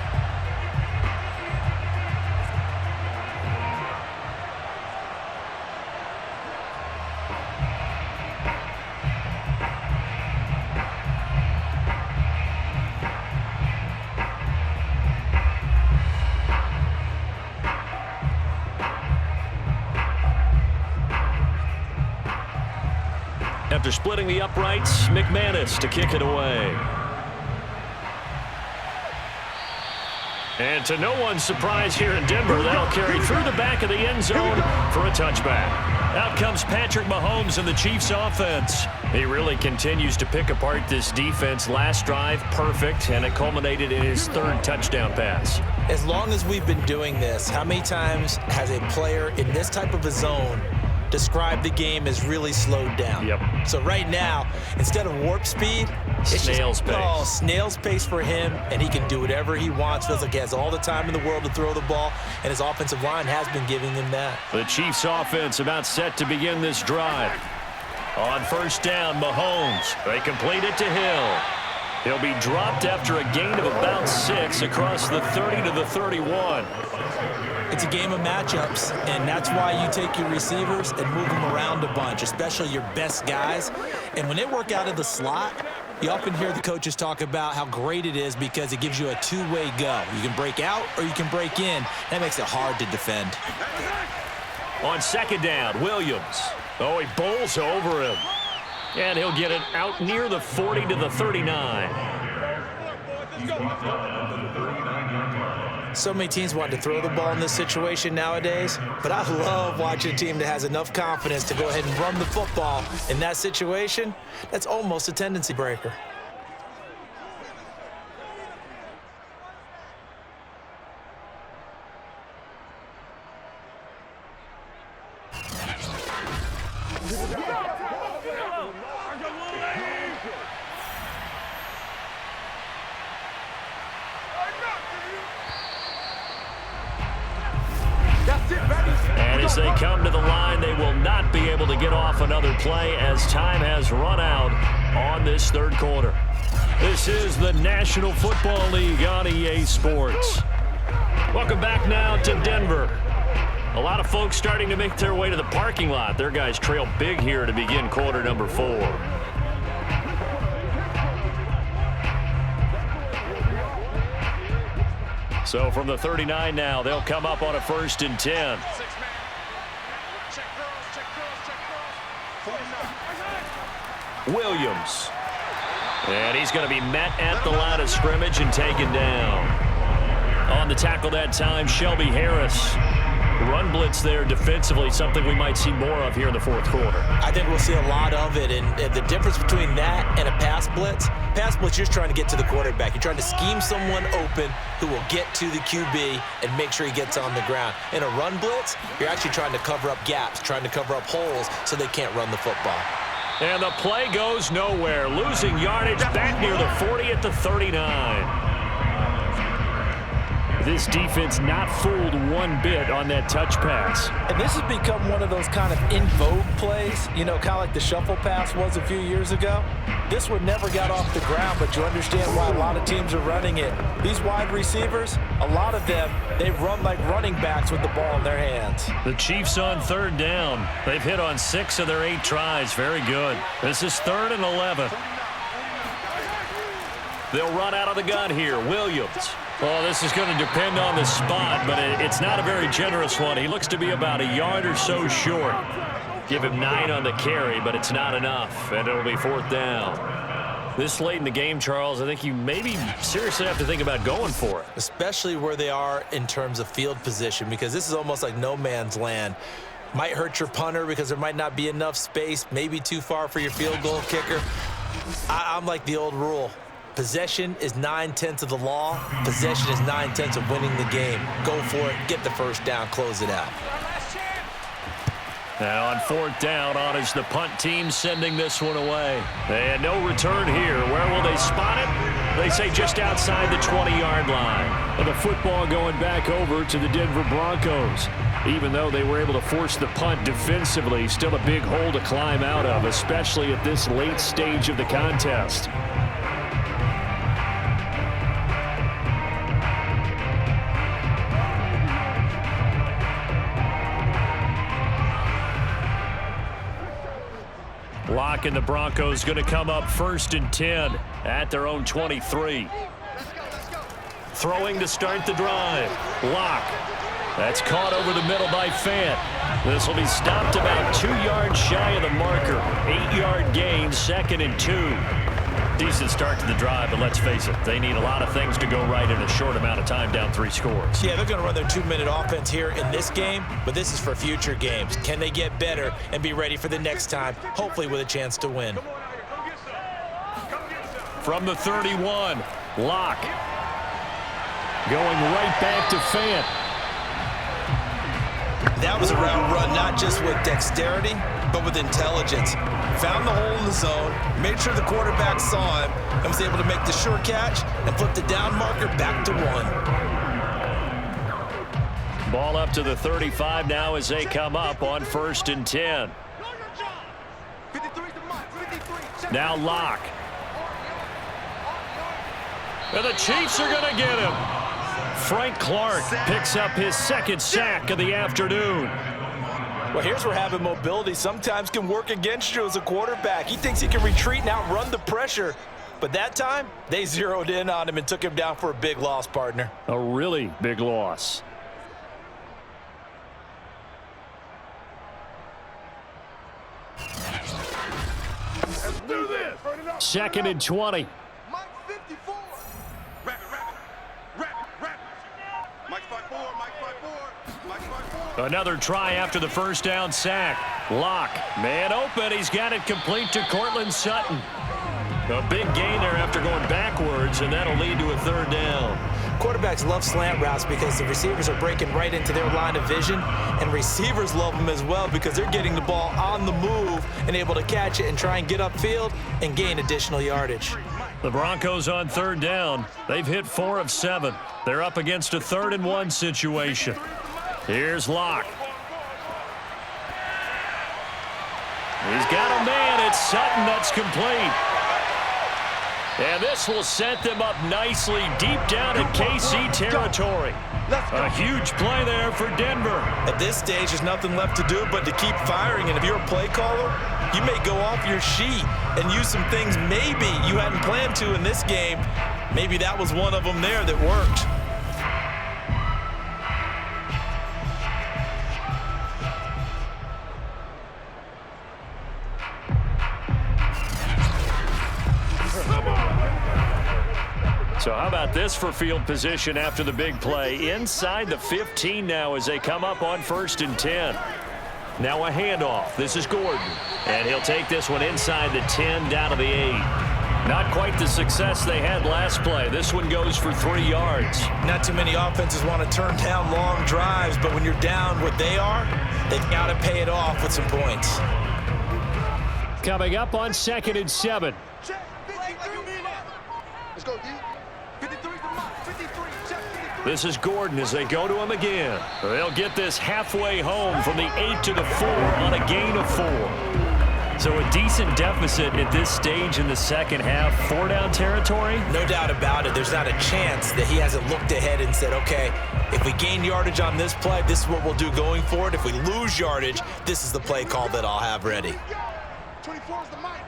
After splitting the uprights, McManus to kick it away. And to no one's surprise here in Denver, that'll carry through the back of the end zone for a touchback. Out comes Patrick Mahomes and the Chiefs offense. He really continues to pick apart this defense. Last drive, perfect, and it culminated in his 3rd touchdown pass. As long as we've been doing this, how many times has a player in this type of a zone described the game as really slowed down? Yep. So right now, instead of warp speed, it's snail's pace. Oh, snail's pace for him, and he can do whatever he wants. Feels like he has all the time in the world to throw the ball, and his offensive line has been giving him that. The Chiefs offense about set to begin this drive. On first down, Mahomes. They complete it to Hill. He'll be dropped after a gain of about 6 across the 30 to the 31. It's a game of matchups, and that's why you take your receivers and move them around a bunch, especially your best guys. And when they work out of the slot, you often hear the coaches talk about how great it is because it gives you a 2-way go. You can break out or you can break in. That makes it hard to defend. On second down, Williams. Oh, he bowls over him. And he'll get it out near the 40 to the 39. So many teams want to throw the ball in this situation nowadays, but I love watching a team that has enough confidence to go ahead and run the football. In that situation, that's almost a tendency breaker. And as they come to the line, they will not be able to get off another play as time has run out on this 3rd quarter. This is the National Football League on EA Sports. Welcome back now to Denver. A lot of folks starting to make their way to the parking lot. Their guys trail big here to begin quarter number 4. So from the 39 now, they'll come up on a 1st and 10. Williams. And he's going to be met at the line of scrimmage and taken down. On the tackle that time, Shelby Harris. run blitz there defensively, something we might see more of here in the fourth quarter. I think we'll see a lot of it, and the difference between that and a pass blitz, you're just trying to get to the quarterback. You're trying to scheme someone open who will get to the QB and make sure he gets on the ground. In a run blitz, you're actually trying to cover up gaps, trying to cover up holes so they can't run the football. And the play goes nowhere, losing yardage back near the 40 at the 39. This defense not fooled one bit on that touch pass. And this has become one of those kind of in vogue plays, you know, kind of like the shuffle pass was a few years ago. This one never got off the ground, but you understand why a lot of teams are running it. These wide receivers, a lot of them, they run like running backs with the ball in their hands. The Chiefs on third down. They've hit on 6 of their 8 tries. Very good. This is 3rd and 11. They'll run out of the gun here. Williams. Well, this is going to depend on the spot, but it's not a very generous one. He looks to be about a yard or so short. Give him 9 on the carry, but it's not enough, and it'll be 4th down. This late in the game, Charles, I think you maybe seriously have to think about going for it. Especially where they are in terms of field position, because this is almost like no man's land. Might hurt your punter because there might not be enough space, maybe too far for your field goal kicker. I'm like the old rule. Possession is 9/10 of the law. Possession is 9/10 of winning the game. Go for it. Get the first down. Close it out. Now on 4th down, on is the punt team sending this one away. And no return here. Where will they spot it? They say just outside the 20-yard line. And the football going back over to the Denver Broncos. Even though they were able to force the punt defensively, still a big hole to climb out of, especially at this late stage of the contest. Lock and the Broncos going to come up 1st and 10 at their own 23. Throwing to start the drive. Lock. That's caught over the middle by Fant. This will be stopped about 2 yards shy of the marker. 8-yard gain, 2nd and 2. Decent start to the drive, but let's face it, they need a lot of things to go right in a short amount of time, down 3 scores. Yeah, they're going to run their 2-minute offense here in this game, but this is for future games. Can they get better and be ready for the next time, hopefully with a chance to win? From the 31, Lock. Going right back to Fant. That was a route run, not just with dexterity, but with intelligence. Found the hole in the zone, made sure the quarterback saw him, and was able to make the sure catch and flip the down marker back to 1. Ball up to the 35 now as they come up on 1st and 10. Now Lock. And the Chiefs are going to get him. Frank Clark picks up his 2nd sack of the afternoon. Well, here's where having mobility sometimes can work against you as a quarterback. He thinks he can retreat and outrun the pressure. But that time, they zeroed in on him and took him down for a big loss, partner. A really big loss. Let's do this. 2nd and 20. Another try after the 1st down sack. Lock. Man open. He's got it complete to Cortland Sutton. A big gain there after going backwards, and that'll lead to a 3rd down. Quarterbacks love slant routes because the receivers are breaking right into their line of vision, and receivers love them as well because they're getting the ball on the move and able to catch it and try and get upfield and gain additional yardage. The Broncos on 3rd down. They've hit 4 of 7. They're up against a 3rd and 1 situation. Here's Lock. He's got a man. It's Sutton. That's complete. And this will set them up nicely deep down in KC territory. A huge play there for Denver. At this stage, there's nothing left to do but to keep firing. And if you're a play caller, you may go off your sheet and use some things maybe you hadn't planned to in this game. Maybe that was one of them there that worked. So how about this for field position after the big play? Inside the 15 now as they come up on 1st and 10. Now a handoff. This is Gordon. And he'll take this one inside the 10 down to the 8. Not quite the success they had last play. This one goes for 3 yards. Not too many offenses want to turn down long drives, but when you're down what they are, they've got to pay it off with some points. Coming up on 2nd and 7. Let's go, D. 53's the mark. 53. Check 53. This is Gordon as they go to him again. They'll get this halfway home from the 8 to the 4 on a gain of 4. So a decent deficit at this stage in the second half. 4-down territory? No doubt about it. There's not a chance that he hasn't looked ahead and said, okay, if we gain yardage on this play, this is what we'll do going forward. If we lose yardage, this is the play call that I'll have ready. 24's the mic.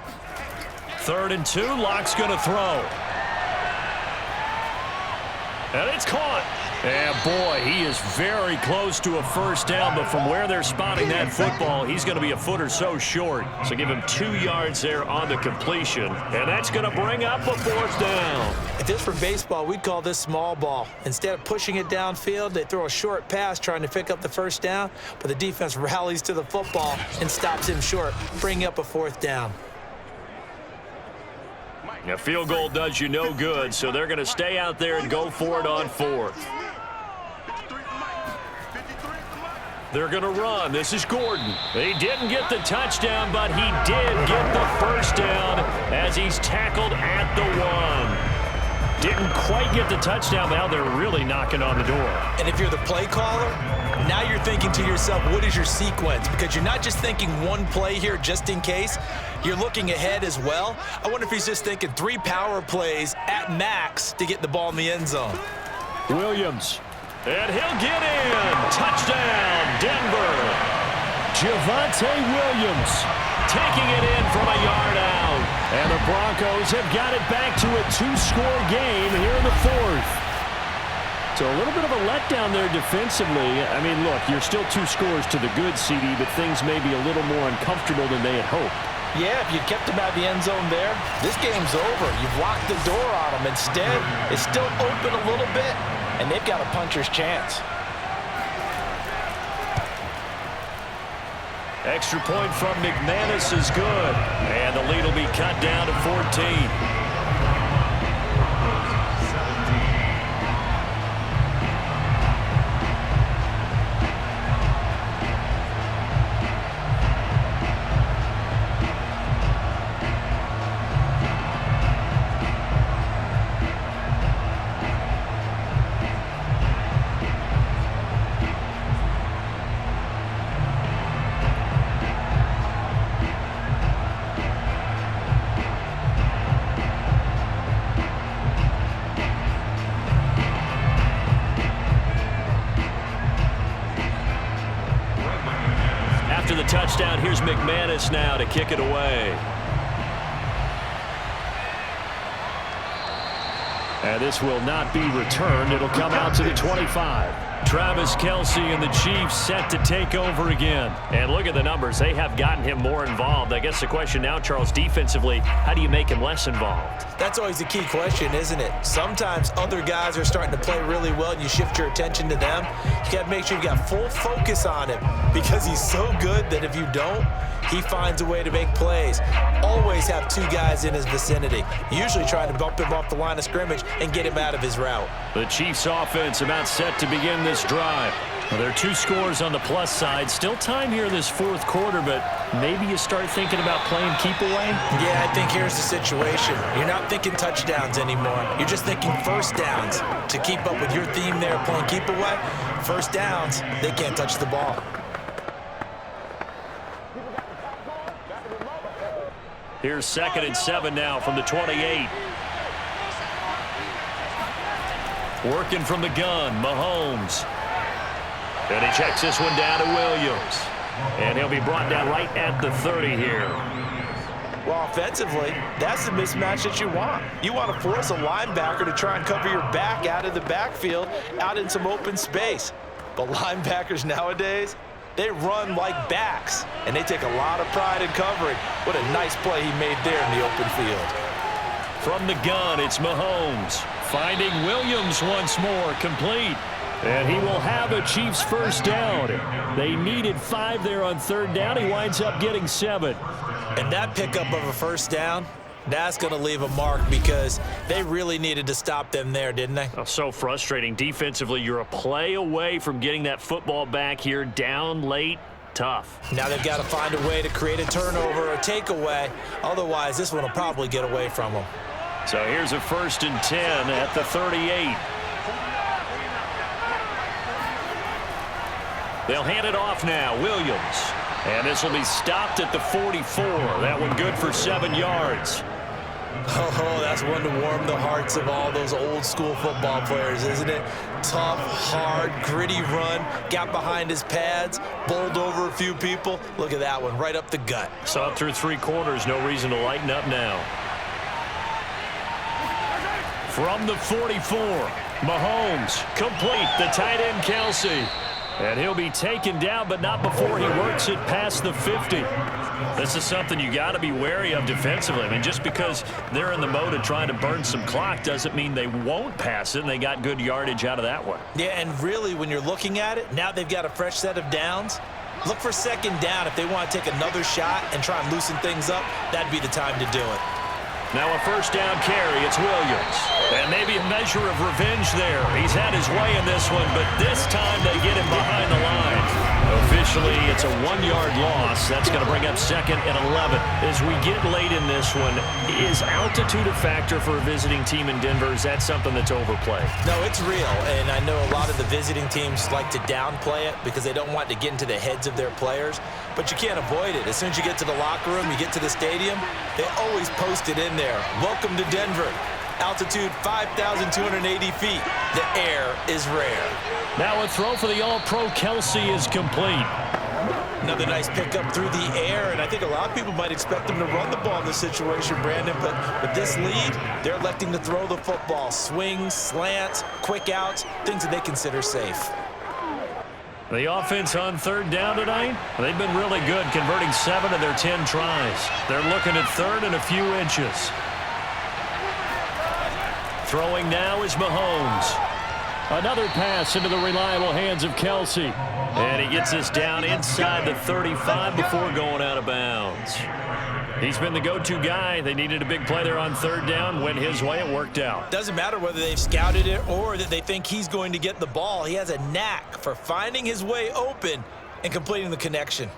3rd and 2. Locke's going to throw. And it's caught. And boy, he is very close to a first down, but from where they're spotting that football, he's going to be a foot or so short. So give him 2 yards there on the completion, and that's going to bring up a 4th down. If this were baseball, we'd call this small ball. Instead of pushing it downfield, they throw a short pass trying to pick up the first down, but the defense rallies to the football and stops him short, bringing up a 4th down. A field goal does you no good, so they're going to stay out there and go for it on 4th. They're going to run. This is Gordon. He didn't get the touchdown, but he did get the first down as he's tackled at the 1. Didn't quite get the touchdown. Now they're really knocking on the door. And if you're the play caller, now you're thinking to yourself, what is your sequence? Because you're not just thinking one play here just in case. You're looking ahead as well. I wonder if he's just thinking 3 power plays at max to get the ball in the end zone. Williams. And he'll get in. Touchdown, Denver. Javonte Williams taking it in from a yard out. And the Broncos have got it back to a 2-score game here in the 4th. So a little bit of a letdown there defensively. I mean, look, you're still 2 scores to the good, CD, but things may be a little more uncomfortable than they had hoped. Yeah, if you kept him out of the end zone there, this game's over. You've locked the door on him. Instead, it's still open a little bit, and they've got a puncher's chance. Extra point from McManus is good, and the lead will be cut down to 14. The touchdown. Here's McManus now to kick it away. And this will not be returned. It'll come out to the 25. Travis Kelce and the Chiefs set to take over again. And look at the numbers. They have gotten him more involved. I guess the question now, Charles, defensively, how do you make him less involved? That's always the key question, isn't it? Sometimes other guys are starting to play really well and you shift your attention to them. You got to make sure you got full focus on him because he's so good that if you don't, he finds a way to make plays. Always have 2 guys in his vicinity, usually trying to bump him off the line of scrimmage and get him out of his route. The Chiefs offense about set to begin this drive. Well, there are 2 scores on the plus side. Still time here in this 4th quarter, but maybe you start thinking about playing keep away? Yeah, I think here's the situation. You're not thinking touchdowns anymore. You're just thinking first downs. To keep up with your theme there, playing keep away, first downs, they can't touch the ball. Here's 2nd and 7 now from the 28. Working from the gun, Mahomes. And he checks this one down to Williams. And he'll be brought down right at the 30 here. Well, offensively, that's the mismatch that you want. You want to force a linebacker to try and cover your back out of the backfield, out in some open space. But linebackers nowadays, they run like backs, and they take a lot of pride in covering. What a nice play he made there in the open field. From the gun, it's Mahomes. Finding Williams once more, complete. And he will have a Chiefs first down. They needed 5 there on third down. He winds up getting 7. And that pickup of a first down, that's going to leave a mark because they really needed to stop them there, didn't they? Oh, so frustrating. Defensively, you're a play away from getting that football back here, down late. Tough. Now they've got to find a way to create a turnover or takeaway. Otherwise, this one will probably get away from them. So here's a 1st and 10 at the 38. They'll hand it off now, Williams. And this will be stopped at the 44. That one good for 7 yards. Oh, that's one to warm the hearts of all those old school football players, isn't it? Tough, hard, gritty run, got behind his pads, bowled over a few people. Look at that one, right up the gut. Saw it through 3 quarters, no reason to lighten up now. From the 44, Mahomes, complete, the tight end Kelsey. And he'll be taken down, but not before he works it past the 50. This is something you got to be wary of defensively. I mean, just because they're in the mode of trying to burn some clock doesn't mean they won't pass it, and they got good yardage out of that one. Yeah, and really, when you're looking at it, now they've got a fresh set of downs. Look for second down if they want to take another shot and try and loosen things up. That'd be the time to do it. Now a first down carry, it's Williams. And maybe a measure of revenge there. He's had his way in this one, but this time they get him behind the line. Officially, it's a 1-yard loss. That's going to bring up 2nd and 11. As we get late in this one, is altitude a factor for a visiting team in Denver? Is that something that's overplayed? No, it's real, and I know a lot of the visiting teams like to downplay it because they don't want to get into the heads of their players, but you can't avoid it. As soon as you get to the locker room, you get to the stadium, they always post it in there. Welcome to Denver. Altitude 5,280 feet. The air is rare. Now a throw for the All-Pro Kelsey is complete. Another nice pickup through the air, and I think a lot of people might expect them to run the ball in this situation, Brandon, but with this lead, they're electing to throw the football. Swings, slants, quick outs, things that they consider safe. The offense on third down tonight, they've been really good, converting 7 of their 10 tries. They're looking at third and a few inches. Throwing now is Mahomes. Another pass into the reliable hands of Kelsey. And he gets this down inside the 35 before going out of bounds. He's been the go-to guy. They needed a big play there on third down. Went his way, it worked out. Doesn't matter whether they've scouted it or that they think he's going to get the ball. He has a knack for finding his way open and completing the connection.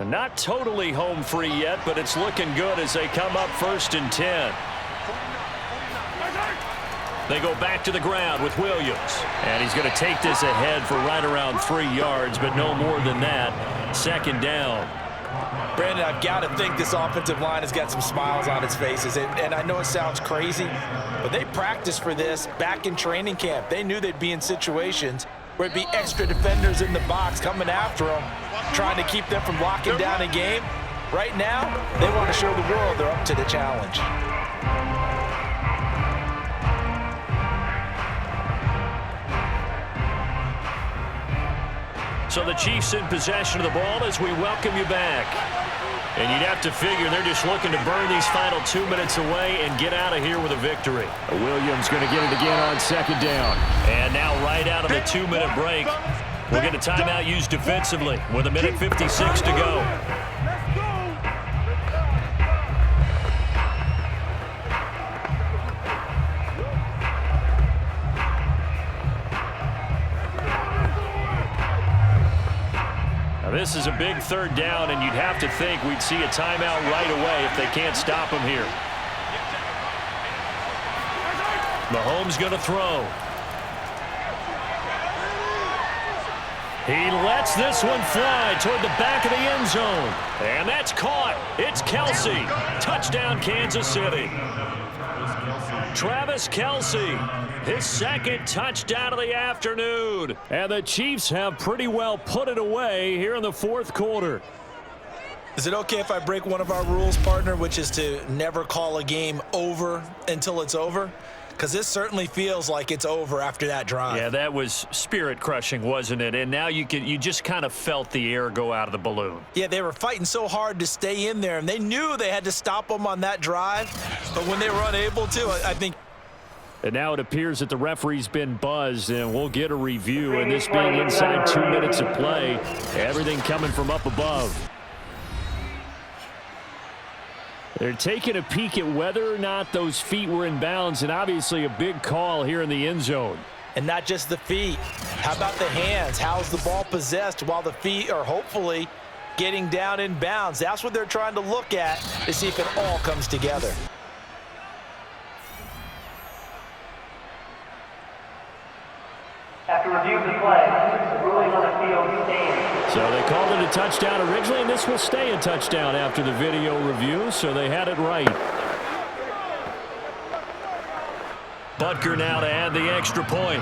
Not totally home free yet, but it's looking good as they come up 1st and 10. They go back to the ground with Williams. And he's going to take this ahead for right around 3 yards, but no more than that. 2nd down. Brandon, I've got to think this offensive line has got some smiles on its faces. And I know it sounds crazy, but they practiced for this back in training camp. They knew they'd be in situations where it'd be extra defenders in the box coming after them, trying to keep them from locking down a game. Right now, they want to show the world they're up to the challenge. So the Chiefs in possession of the ball as we welcome you back. And you'd have to figure they're just looking to burn these final 2 minutes away and get out of here with a victory. Williams going to get it again on 2nd down. And now right out of the 2-minute break, we'll get a timeout used defensively with 1:56 to go. This is a big third down, and you'd have to think we'd see a timeout right away if they can't stop him here. Mahomes going to throw. He lets this one fly toward the back of the end zone. And that's caught. It's Kelsey. Touchdown, Kansas City. Travis Kelsey, his 2nd touchdown of the afternoon. And the Chiefs have pretty well put it away here in the 4th quarter. Is it okay if I break one of our rules, partner, which is to never call a game over until it's over? because this certainly feels like it's over after that drive. Yeah, that was spirit-crushing, wasn't it? And now you just kind of felt the air go out of the balloon. Yeah, they were fighting so hard to stay in there, and they knew they had to stop them on that drive. But when they were unable to, I think. And now it appears that the referee's been buzzed, and we'll get a review. And this being inside 2 minutes of play, everything coming from up above. They're taking a peek at whether or not those feet were in bounds, and obviously a big call here in the end zone. And not just the feet. How about the hands? How's the ball possessed while the feet are hopefully getting down in bounds? That's what they're trying to look at to see if it all comes together. After review of the play, the ruling on the field stands. So they called it a touchdown originally, and this will stay a touchdown after the video review, so they had it right. Butker now to add the extra point.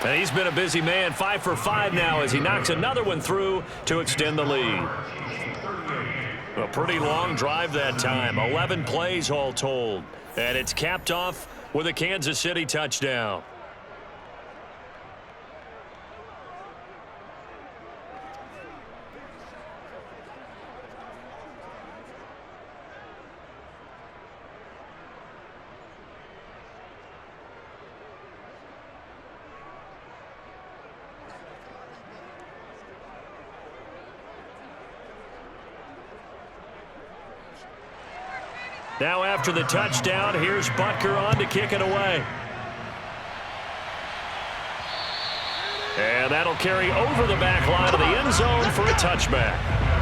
And he's been a busy man, 5 for 5 now as he knocks another one through to extend the lead. A pretty long drive that time, 11 plays all told. And it's capped off with a Kansas City touchdown. Now after the touchdown, here's Butker on to kick it away. And that'll carry over the back line of the end zone for a touchback.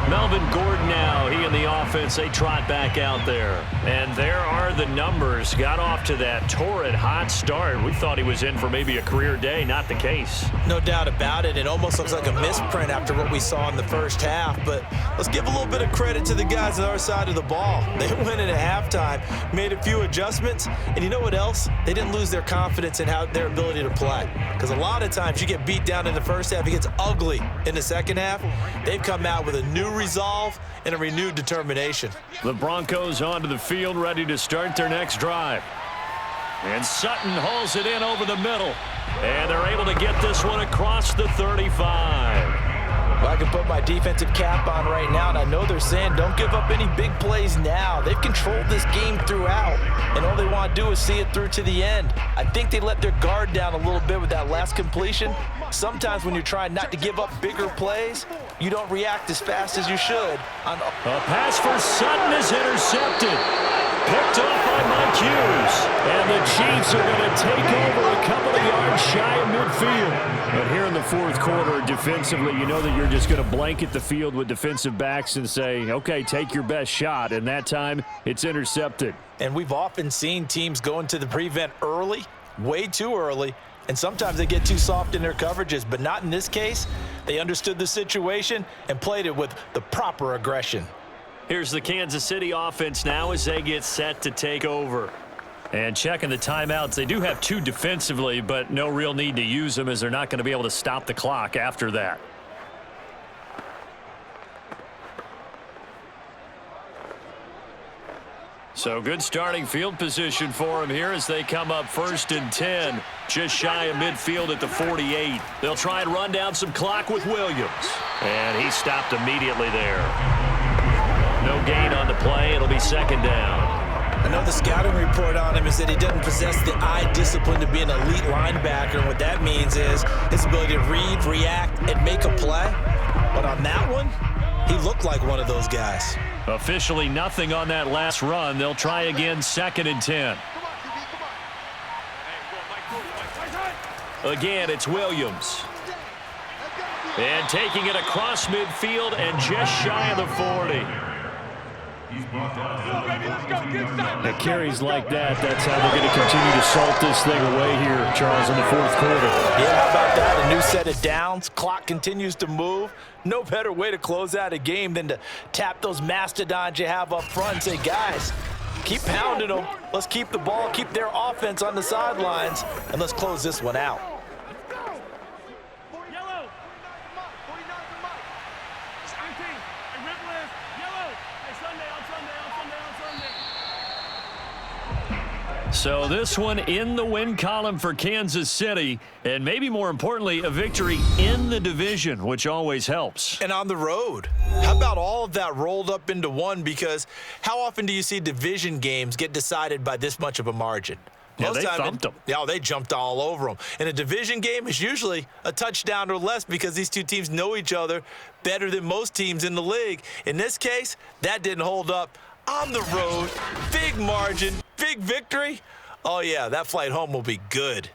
Melvin Gordon now, he and the offense, they trot back out there. And there are the numbers. Got off to that torrid hot start. We thought he was in for maybe a career day. Not the case. No doubt about it. It almost looks like a misprint after what we saw in the first half. But let's give a little bit of credit to the guys on our side of the ball. They went in at halftime, made a few adjustments. And you know what else? They didn't lose their confidence in their ability to play. Because a lot of times you get beat down in the first half, it gets ugly in the second half. They've come out with a new resolve and a renewed determination. The Broncos onto the field, ready to start their next drive. And Sutton hauls it in over the middle. And they're able to get this one across the 35. Well, I can put my defensive cap on right now, and I know they're saying don't give up any big plays now. They've controlled this game throughout, and all they want to do is see it through to the end. I think they let their guard down a little bit with that last completion. Sometimes when you're trying not to give up bigger plays, you don't react as fast as you should. A pass for Sutton is intercepted. Picked off by Mike Hughes. And the Chiefs are going to take over a couple of yards shy of midfield. But here in the fourth quarter, defensively, you know that you're just going to blanket the field with defensive backs and say, okay, take your best shot. And that time, it's intercepted. And we've often seen teams go into the prevent early, way too early, and sometimes they get too soft in their coverages, but not in this case. They understood the situation and played it with the proper aggression. Here's the Kansas City offense now as they get set to take over. And checking the timeouts, they do have 2 defensively, but no real need to use them as they're not going to be able to stop the clock after that. So good starting field position for them here as they come up 1st and 10, just shy of midfield at the 48. They'll try and run down some clock with Williams. And he stopped immediately there. No gain on the play. It'll be 2nd down. I know the scouting report on him is that he doesn't possess the eye discipline to be an elite linebacker. And what that means is his ability to read, react, and make a play. But on that one, he looked like one of those guys. Officially nothing on that last run. They'll try again 2nd and 10. Again, it's Williams. And taking it across midfield and just shy of the 40. The carries like that, that's how they're going to continue to salt this thing away here, Charles, in the fourth quarter. Yeah, how about that? A new set of downs. Clock continues to move. No better way to close out a game than to tap those mastodons you have up front and say, guys, keep pounding them. Let's keep the ball, keep their offense on the sidelines, and let's close this one out. So this one in the win column for Kansas City, and maybe more importantly, a victory in the division, which always helps. And on the road. How about all of that rolled up into one? Because how often do you see division games get decided by this much of a margin? Yeah, they thumped them. Yeah, they jumped all over them. And a division game is usually a touchdown or less because these two teams know each other better than most teams in the league. In this case, that didn't hold up. On the road, big margin, big victory. Oh, yeah, that flight home will be good.